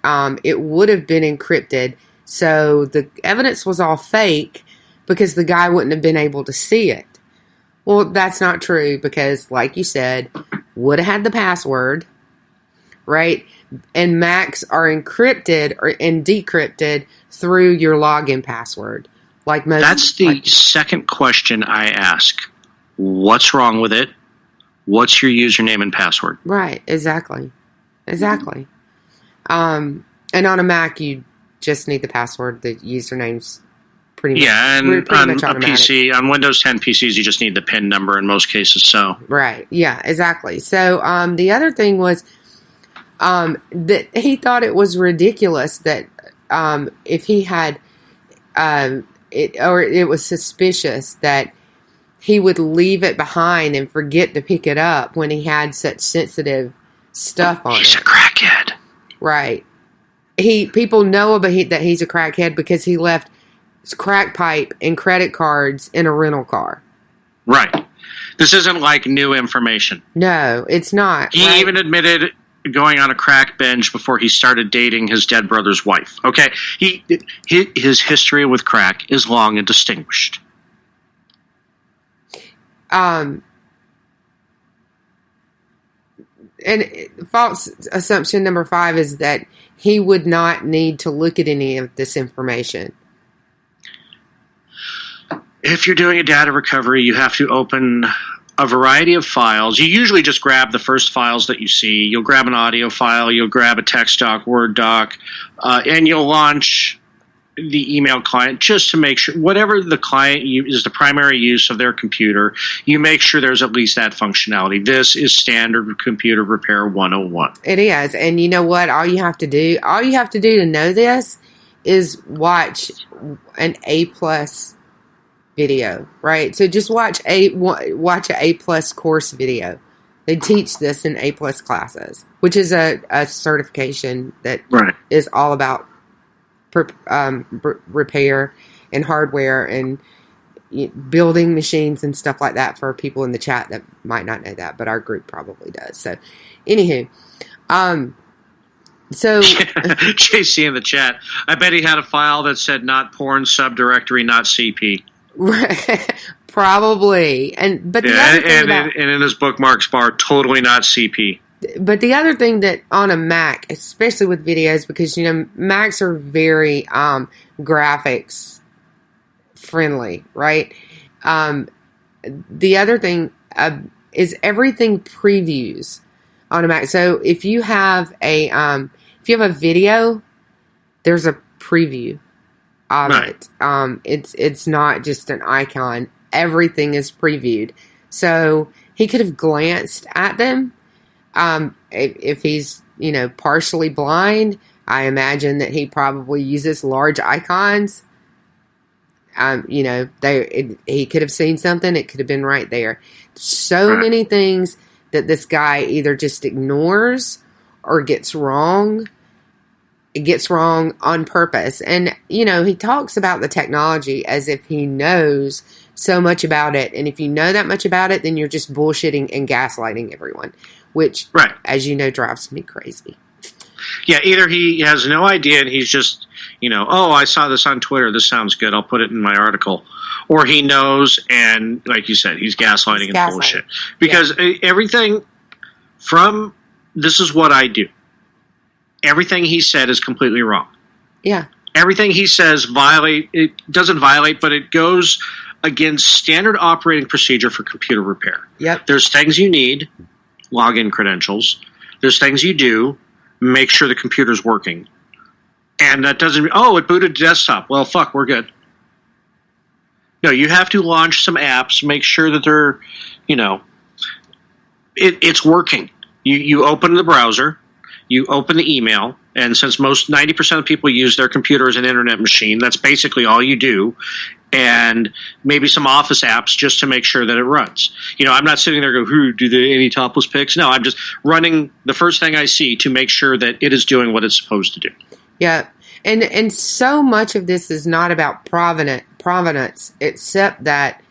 it would have been encrypted, so the evidence was all fake because the guy wouldn't have been able to see it. Well, that's not true, because like you said, would have had the password, right? And Macs are encrypted and decrypted through your login password. Like most. That's the second question I ask. What's wrong with it? What's your username and password? Right, exactly. And on a Mac, you just need the password. The username's pretty much, and pretty on much a automatic. PC, on Windows 10 PCs, you just need the PIN number in most cases. So right, yeah, exactly. So the other thing was that he thought it was ridiculous that if he had it was suspicious that he would leave it behind and forget to pick it up when he had such sensitive stuff on he's it. a crackhead. Right. People know that he's a crackhead because he left his crack pipe and credit cards in a rental car. Right. This isn't like new information. No, it's not. He even admitted going on a crack binge before he started dating his dead brother's wife. Okay, his history with crack is long and distinguished. And false assumption number 5 is that he would not need to look at any of this information. If you're doing a data recovery, you have to open a variety of files. You usually just grab the first files that you see. You'll grab an audio file, you'll grab a text doc, Word doc, and you'll launch the email client just to make sure whatever the client is the primary use of their computer, you make sure there's at least that functionality. This is standard computer repair 101. It is. And you know what? All you have to do to know this is watch an A+ video, right? So just watch an A+ course video. They teach this in A+ classes, which is a certification that is all about repair and hardware and building machines and stuff like that for people in the chat that might not know that, but our group probably does. So, anywho, so JC in the chat, I bet he had a file that said not porn subdirectory, not CP. Probably, but in his bookmarks bar, totally not CP. But the other thing that on a Mac, especially with videos, because Macs are very graphics friendly, right? The other thing is everything previews on a Mac. So if you have a video, there's a preview of it. It's not just an icon. Everything is previewed. So he could have glanced at them. If he's, partially blind, I imagine that he probably uses large icons. He could have seen something. It could have been right there. So many things that this guy either just ignores or gets wrong. It gets wrong on purpose. And, he talks about the technology as if he knows so much about it. And if you know that much about it, then you're just bullshitting and gaslighting everyone. Which, as you know, drives me crazy. Yeah, either he has no idea and he's just, I saw this on Twitter. This sounds good. I'll put it in my article. Or he knows and, like you said, he's gaslighting and bullshit. Because everything from this is what I do. Everything he said is completely wrong. Yeah. Everything he says doesn't violate, but it goes against standard operating procedure for computer repair. Yep. There's things you need. Login credentials. There's things you do, make sure the computer's working. And that doesn't, it booted desktop. Well, fuck, we're good. No, you have to launch some apps, make sure that they're, it's working. You open the browser, you open the email, and since 90% of people use their computer as an internet machine, that's basically all you do, and maybe some Office apps just to make sure that it runs. I'm not sitting there going, do they any topless pics? No, I'm just running the first thing I see to make sure that it is doing what it's supposed to do. Yeah. And so much of this is not about provenance, except that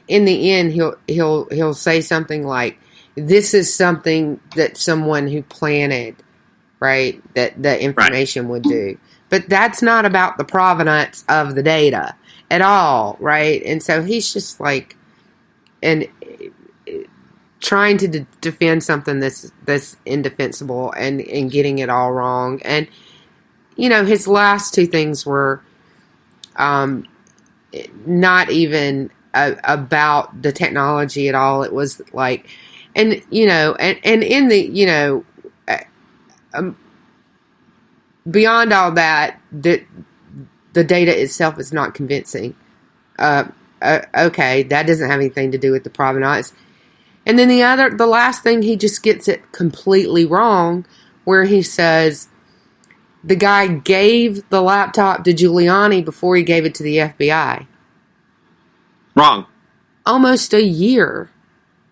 in the end he'll say something like, this is something that someone who planted, right, that the information would do. But that's not about the provenance of the data at all, right? And so he's just like, and trying to defend something that's indefensible and getting it all wrong. And his last two things were not even about the technology at all. It was like, and in the, beyond all that, the data itself is not convincing. Okay, that doesn't have anything to do with the provenance. And then the last thing, he just gets it completely wrong, where he says the guy gave the laptop to Giuliani before he gave it to the FBI. Wrong. Almost a year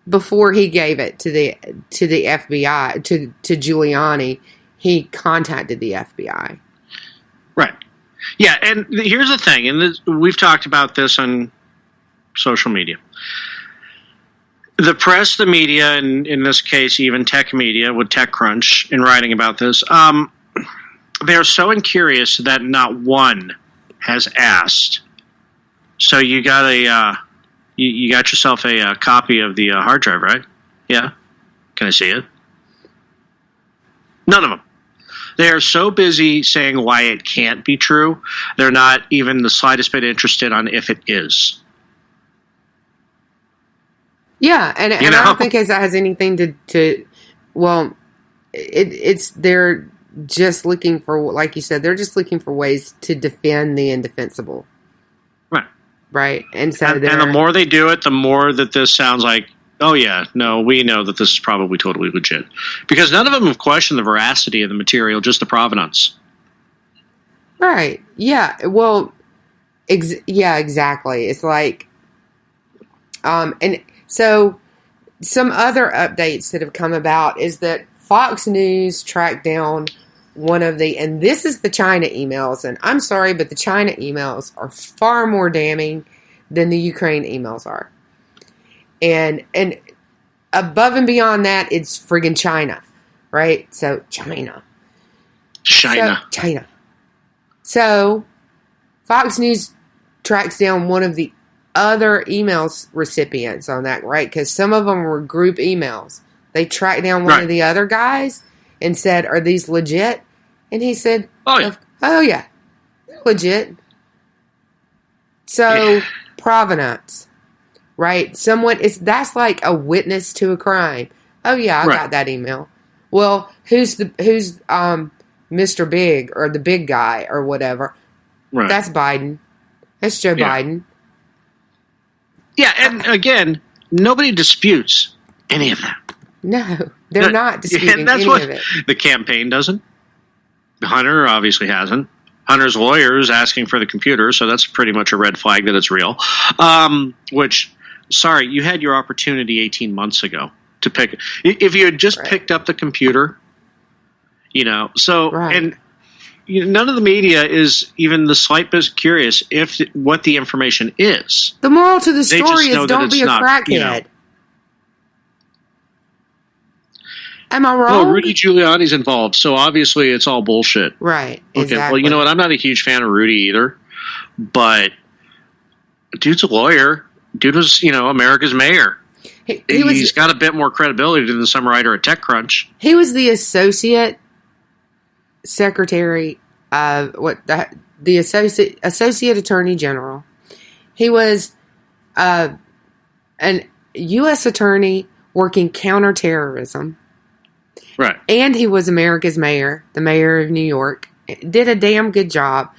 before he gave it to the FBI, to Giuliani, he contacted the FBI. Right. Yeah, and here's the thing, and we've talked about this on social media. The press, the media, and in this case, even tech media with TechCrunch in writing about this, they're so incurious that not one has asked. So you got you got yourself a copy of the hard drive, right? Yeah. Can I see it? None of them. They are so busy saying why it can't be true, they're not even the slightest bit interested on if it is. Yeah, and I don't think that has anything to well, it's they're just looking for, like you said, they're just looking for ways to defend the indefensible. Right. And so and the more they do it, the more that this sounds like, oh yeah, no, we know that this is probably totally legit. Because none of them have questioned the veracity of the material, just the provenance. Right. Yeah. Well, yeah, exactly. It's like, and so some other updates that have come about is that Fox News tracked down one of the, and this is the China emails, and I'm sorry, but the China emails are far more damning than the Ukraine emails are. And above and beyond that, it's friggin' China, right? So China. So Fox News tracks down one of the other emails recipients on that, right? Because some of them were group emails. They tracked down one of the other guys and said, are these legit? And he said, oh yeah, they're legit. So, provenance, right? That's like a witness to a crime. Oh yeah, I got that email. Well, who's Mr. Big or the big guy or whatever? Right. That's Biden. That's Joe Biden. Yeah, and again, nobody disputes any of that. No, they're not disputing any of it. The campaign doesn't. Hunter obviously hasn't. Hunter's lawyer is asking for the computer, so that's pretty much a red flag that it's real. Sorry, you had your opportunity 18 months ago to pick. If you had just picked up the computer, and none of the media is even the slight bit curious what the information is. The moral to the story is don't be a crackhead. Am I wrong? Well, Rudy Giuliani's involved, so obviously it's all bullshit. Right. Okay. Exactly. Well, you know what? I'm not a huge fan of Rudy either, but dude's a lawyer. Dude was, America's mayor. He's got a bit more credibility than some writer at TechCrunch. He was the associate secretary of the associate attorney general. He was an U.S. attorney working counterterrorism. Right. And he was America's mayor, the mayor of New York. Did a damn good job.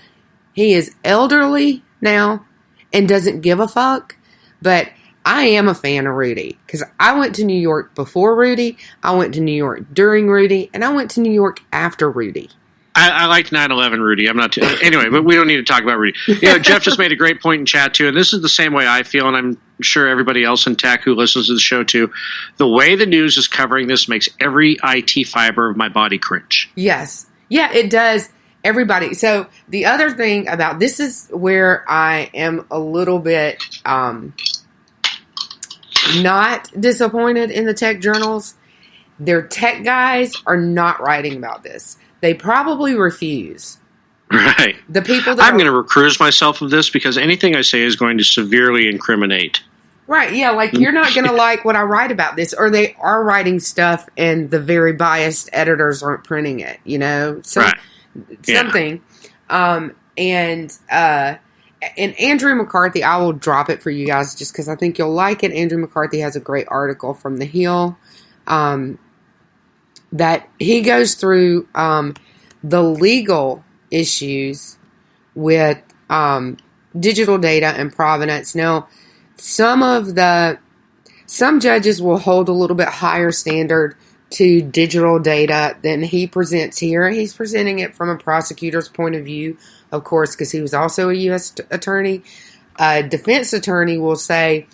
He is elderly now and doesn't give a fuck. But I am a fan of Rudy because I went to New York before Rudy, I went to New York during Rudy, and I went to New York after Rudy. I liked 9/11 Rudy. I'm not anyway, but we don't need to talk about Rudy. Jeff just made a great point in chat too, and this is the same way I feel, and I'm sure everybody else in tech who listens to the show too. The way the news is covering this makes every IT fiber of my body cringe. Yes, yeah, it does. Everybody. So the other thing about this is where I am a little bit not disappointed in the tech journals. Their tech guys are not writing about this. They probably refuse. Right. The people that I'm going to recuse myself of this because anything I say is going to severely incriminate. Right, yeah, like you're not going to like what I write about this, or they are writing stuff and the very biased editors aren't printing it, you know? So, right. Something. Yeah. And Andrew McCarthy, I will drop it for you guys just because I think you'll like it. Andrew McCarthy has a great article from The Hill that he goes through the legal issues with digital data and provenance. Now, some judges will hold a little bit higher standard to digital data than he presents here. He's presenting it from a prosecutor's point of view, of course, because he was also a U.S. attorney. A defense attorney will say,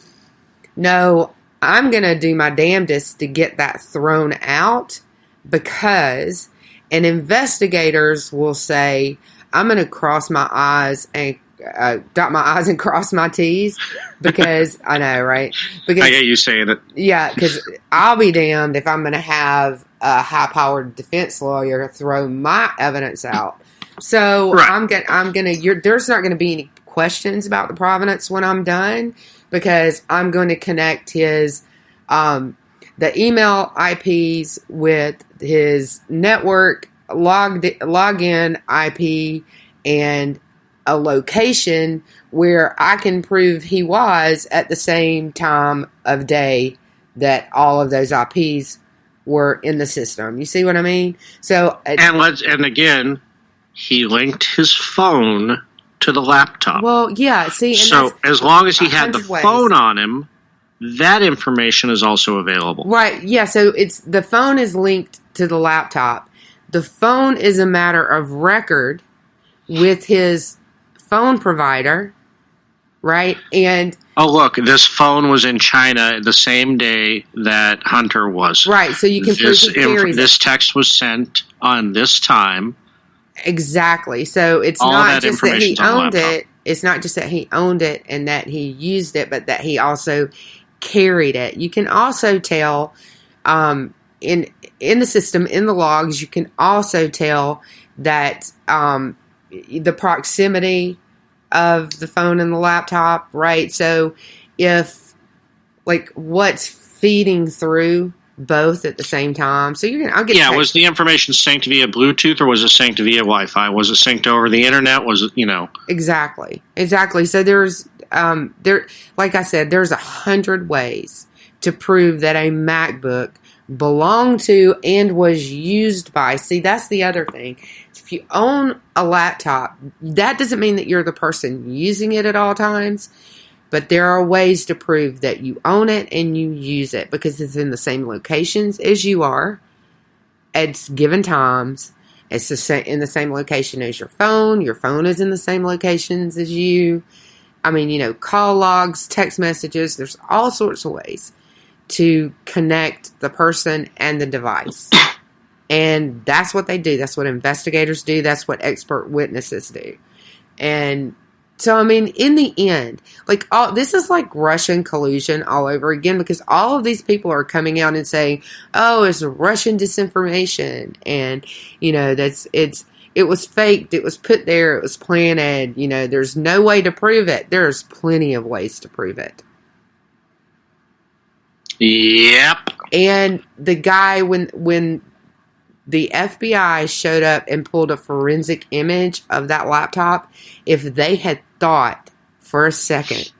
no, I'm going to do my damnedest to get that thrown out because, and investigators will say, I'm going to cross my eyes and dot my I's and cross my T's because I know, right? Because I get you saying it. Yeah, because I'll be damned if I'm going to have a high-powered defense lawyer throw my evidence out. So right. There's not going to be any questions about the provenance when I'm done because I'm going to connect his the email IPs with his network login IP and a location where I can prove he was at the same time of day that all of those IPs were in the system. You see what I mean? So and again, he linked his phone to the laptop. Well, yeah. See, and so as long as he had the phone on him, that information is also available. Right. Yeah. So the phone is linked to the laptop. The phone is a matter of record with his phone provider, right? And look, this phone was in China the same day that Hunter was. Right, so you can prove he carries this text was sent on this time. Exactly. So it's all not just that he owned it. It's not just that he owned it and that he used it, but that he also carried it. You can also tell in the system, in the logs, you can also tell that the proximity of the phone and the laptop, right? So if what's feeding through both at the same time. So was the information synced via Bluetooth or was it synced via Wi-Fi? Was it synced over the internet? Was it, Exactly. So there's like I said, there's 100 ways to prove that a MacBook belonged to and was used by. See, that's the other thing. If you own a laptop, that doesn't mean that you're the person using it at all times, but there are ways to prove that you own it and you use it because it's in the same locations as you are at given times. It's in the same location as your phone. Your phone is in the same locations as you. I mean, call logs, text messages. There's all sorts of ways to connect the person and the device. And that's what they do. That's what investigators do. That's what expert witnesses do. And so, I mean, in the end, this is like Russian collusion all over again because all of these people are coming out and saying, oh, it's Russian disinformation. And, it was faked. It was put there. It was planted. There's no way to prove it. There's plenty of ways to prove it. Yep. And the guy, when the FBI showed up and pulled a forensic image of that laptop, if they had thought for a second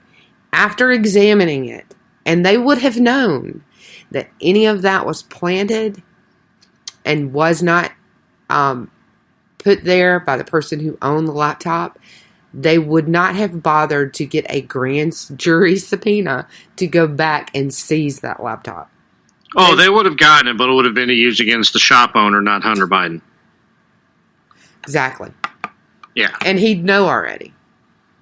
after examining it, and they would have known that any of that was planted and was not put there by the person who owned the laptop, they would not have bothered to get a grand jury subpoena to go back and seize that laptop. Oh, they would have gotten it, but it would have been used against the shop owner, not Hunter Biden. Exactly. Yeah. And he'd know already.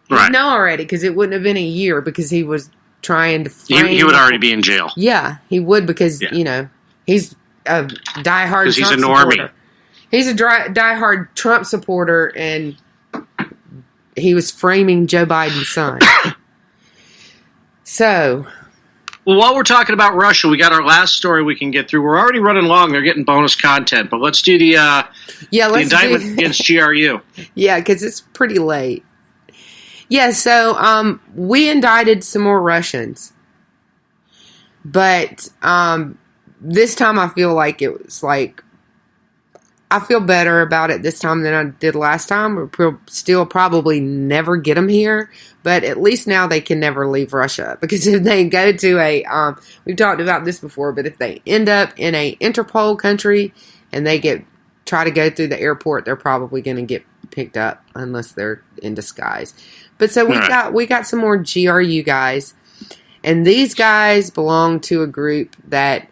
Right. He'd know already, because it wouldn't have been a year, because he was trying to frame... He would already be in jail. Yeah, he would, because, you know, he's a diehard Trump supporter. Because he's a normie. He's a diehard Trump supporter, and he was framing Joe Biden's son. So... Well, while we're talking about Russia, we got our last story we can get through. We're already running long. They're getting bonus content. But let's do the indictment against GRU. Yeah, because it's pretty late. Yeah, so we indicted some more Russians. But this time I feel like it was like... I feel better about it this time than I did last time. We'll still probably never get them here, but at least now they can never leave Russia. Because if they go to a, we've talked about this before, but if they end up in a Interpol country and they try to go through the airport, they're probably going to get picked up unless they're in disguise. But so we got some more GRU guys, and these guys belong to a group that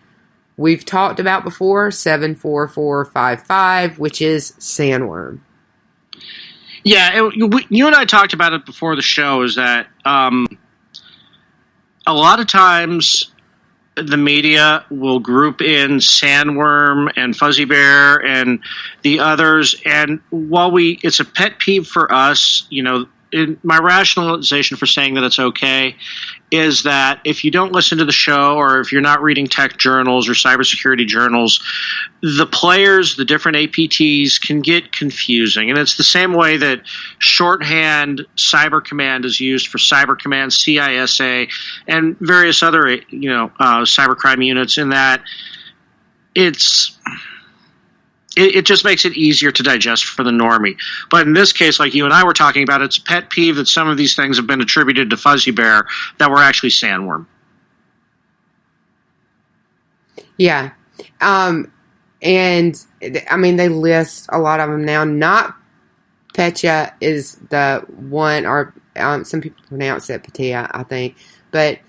we've talked about before, 74455, which is Sandworm. Yeah, you and I talked about it before the show, is that a lot of times the media will group in Sandworm and Fuzzy Bear and the others, and while it's a pet peeve for us, you know, my rationalization for saying that it's okay is that if you don't listen to the show, or if you're not reading tech journals or cybersecurity journals, the players, the different APTs, can get confusing. And it's the same way that shorthand Cyber Command is used for Cyber Command, CISA, and various other cybercrime units, in that it just makes it easier to digest for the normie. But in this case, like you and I were talking about, it's a pet peeve that some of these things have been attributed to Fuzzy Bear that were actually Sandworm. Yeah. And, I mean, they list a lot of them now. Not Petya is the one, or some people pronounce it Petya, I think. But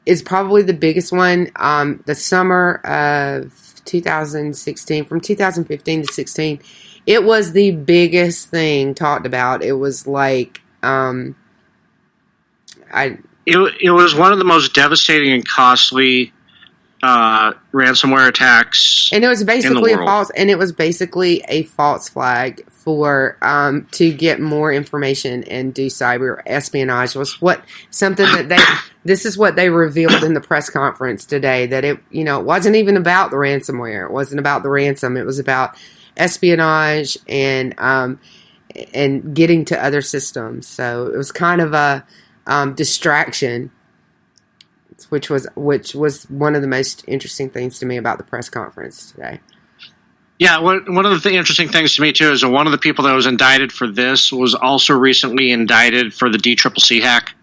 it's probably the biggest one. The summer of 2016, from 2015 to 16, it was the biggest thing talked about. It was like it was one of the most devastating and costly ransomware attacks, and it was basically a false flag for to get more information and do cyber espionage. This is what they revealed in the press conference today, that it wasn't even about the ransomware. It wasn't about the ransom. It was about espionage and getting to other systems. So it was kind of a distraction, which was one of the most interesting things to me about the press conference today. Yeah, one of the interesting things to me, too, is that one of the people that was indicted for this was also recently indicted for the DCCC hack.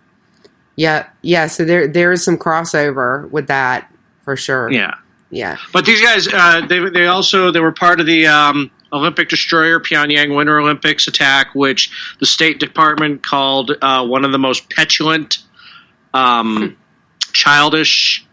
Yeah. So there is some crossover with that for sure. Yeah. But these guys, they were part of the Olympic destroyer Pyongyang Winter Olympics attack, which the State Department called one of the most petulant, childish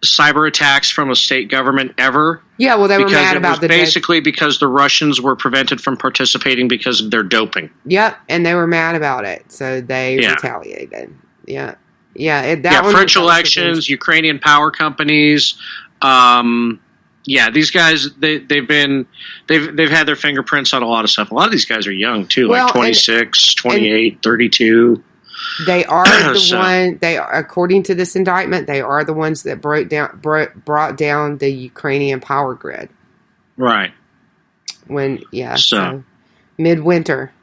cyber attacks from a state government ever. Yeah, well, they were mad about the basically because the Russians were prevented from participating because of their doping. Yep, and they were mad about it, so they retaliated. Yeah. French elections, Ukrainian power companies. These guys they've had their fingerprints on a lot of stuff. A lot of these guys are young too, like 26, 28, 32. They are the one. They are, according to this indictment, they are the ones that brought down the Ukrainian power grid. Right. So midwinter,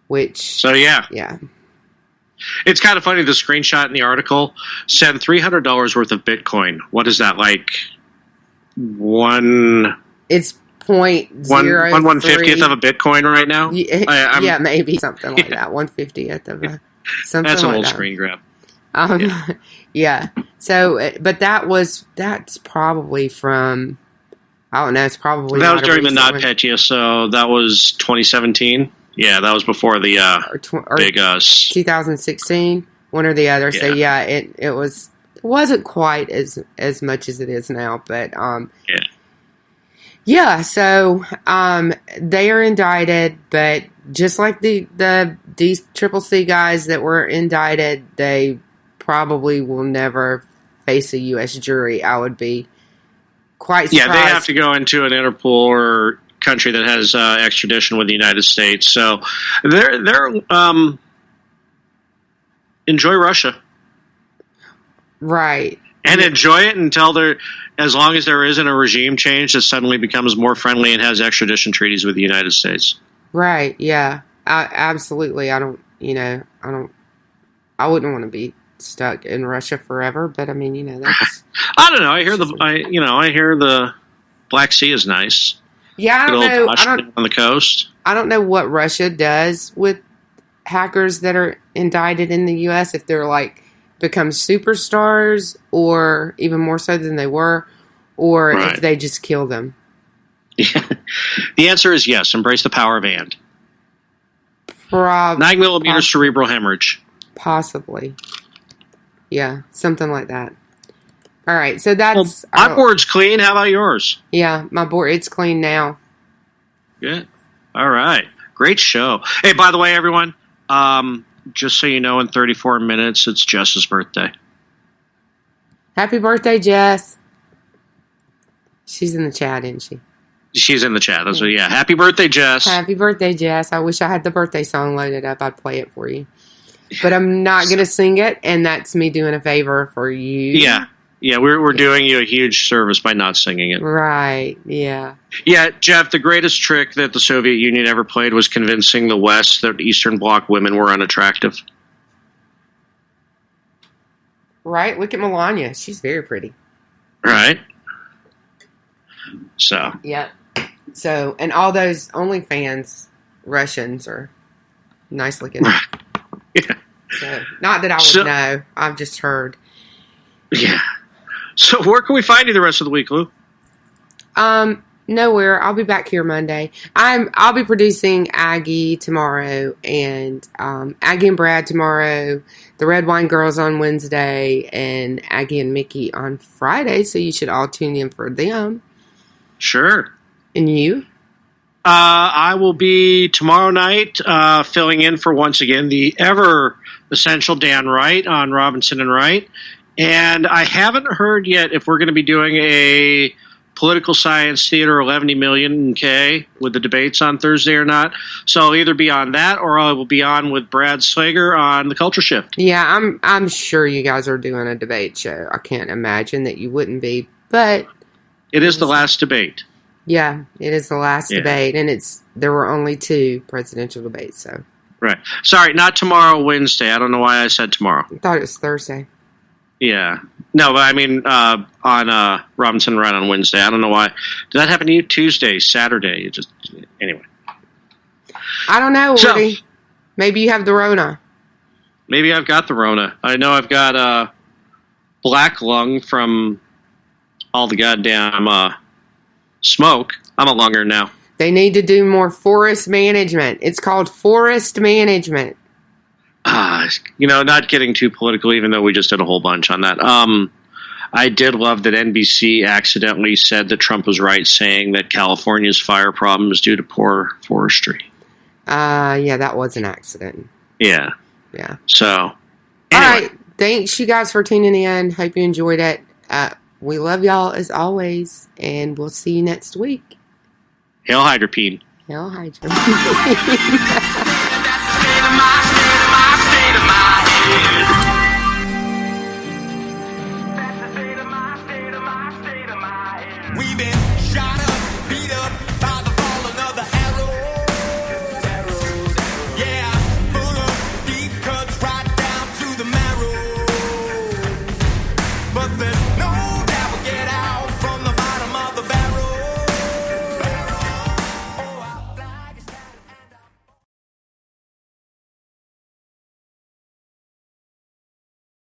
yeah. It's kind of funny. The screenshot in the article said $300 worth of Bitcoin. What is that, like? It's 1/50th of a Bitcoin right now. Maybe something like that. 1/50th of a something. That's an like old that. screen grab. Yeah. So, but that's probably from. I don't know. It's probably that was during the NotPetya, so that was 2017. Yeah, that was before the big 2016, one or the other. Yeah. So yeah, it wasn't quite as much as it is now, but yeah. So they are indicted, but just like these CCC guys that were indicted, they probably will never face a U.S. jury. I would be quite surprised. Yeah, they have to go into an Interpol or country that has extradition with the United States. So they're enjoy Russia, right? And enjoy it until as long as there isn't a regime change that suddenly becomes more friendly and has extradition treaties with the United States. Right. Yeah. Absolutely. I wouldn't want to be stuck in Russia forever, but I mean, that's. I don't know. I hear the Black Sea is nice. Yeah, I don't know. On the coast. I don't know what Russia does with hackers that are indicted in the U.S. If they're become superstars, or even more so than they were, or if they just kill them. Yeah. The answer is yes. Embrace the power of and. 9mm cerebral hemorrhage. Possibly. Yeah, something like that. All right, so that's... my board's clean. How about yours? Yeah, my board, it's clean now. Good. All right. Great show. Hey, by the way, everyone, just so you know, in 34 minutes, it's Jess's birthday. Happy birthday, Jess. She's in the chat, isn't she? She's in the chat. That's yeah. Happy birthday, Jess. Happy birthday, Jess. I wish I had the birthday song loaded up. I'd play it for you. But I'm not going to sing it, and that's me doing a favor for you. Yeah. Yeah, we're doing you a huge service by not singing it. Right, yeah. Yeah, Jeff, the greatest trick that the Soviet Union ever played was convincing the West that Eastern Bloc women were unattractive. Right, look at Melania. She's very pretty. Right. So. Yeah. So, and all those OnlyFans Russians are nice looking. Yeah. So, not that I would know. I've just heard. Yeah. So where can we find you the rest of the week, Lou? Nowhere. I'll be back here Monday. I'll be producing Aggie tomorrow, and Aggie and Brad tomorrow, the Red Wine Girls on Wednesday, and Aggie and Mickey on Friday, so you should all tune in for them. Sure. And you? I will be tomorrow night filling in for, once again, the ever essential Dan Wright on Robinson and Wright. And I haven't heard yet if we're going to be doing a political science theater 11 million K with the debates on Thursday or not. So I'll either be on that, or I will be on with Brad Slager on the Culture Shift. Yeah, I'm sure you guys are doing a debate show. I can't imagine that you wouldn't be, but it is the last debate. Yeah, it is the last debate, and there were only 2 presidential debates. So right. Sorry, not tomorrow. Wednesday. I don't know why I said tomorrow. I thought it was Thursday. Yeah. No, but I mean on Robinson Run on Wednesday. I don't know why. Did that happen to you? Tuesday, Saturday? Anyway. I don't know, Woody. Maybe you have the Rona. Maybe I've got the Rona. I know I've got black lung from all the goddamn smoke. I'm a lunger now. They need to do more forest management. It's called forest management. Not getting too political, even though we just did a whole bunch on that. I did love that NBC accidentally said that Trump was right, saying that California's fire problem is due to poor forestry. Yeah, that was an accident. Yeah. Yeah. So, anyway. All right. Thanks, you guys, for tuning in. Hope you enjoyed it. We love y'all as always, and we'll see you next week. Hail Hydropene. Hail Hydropene.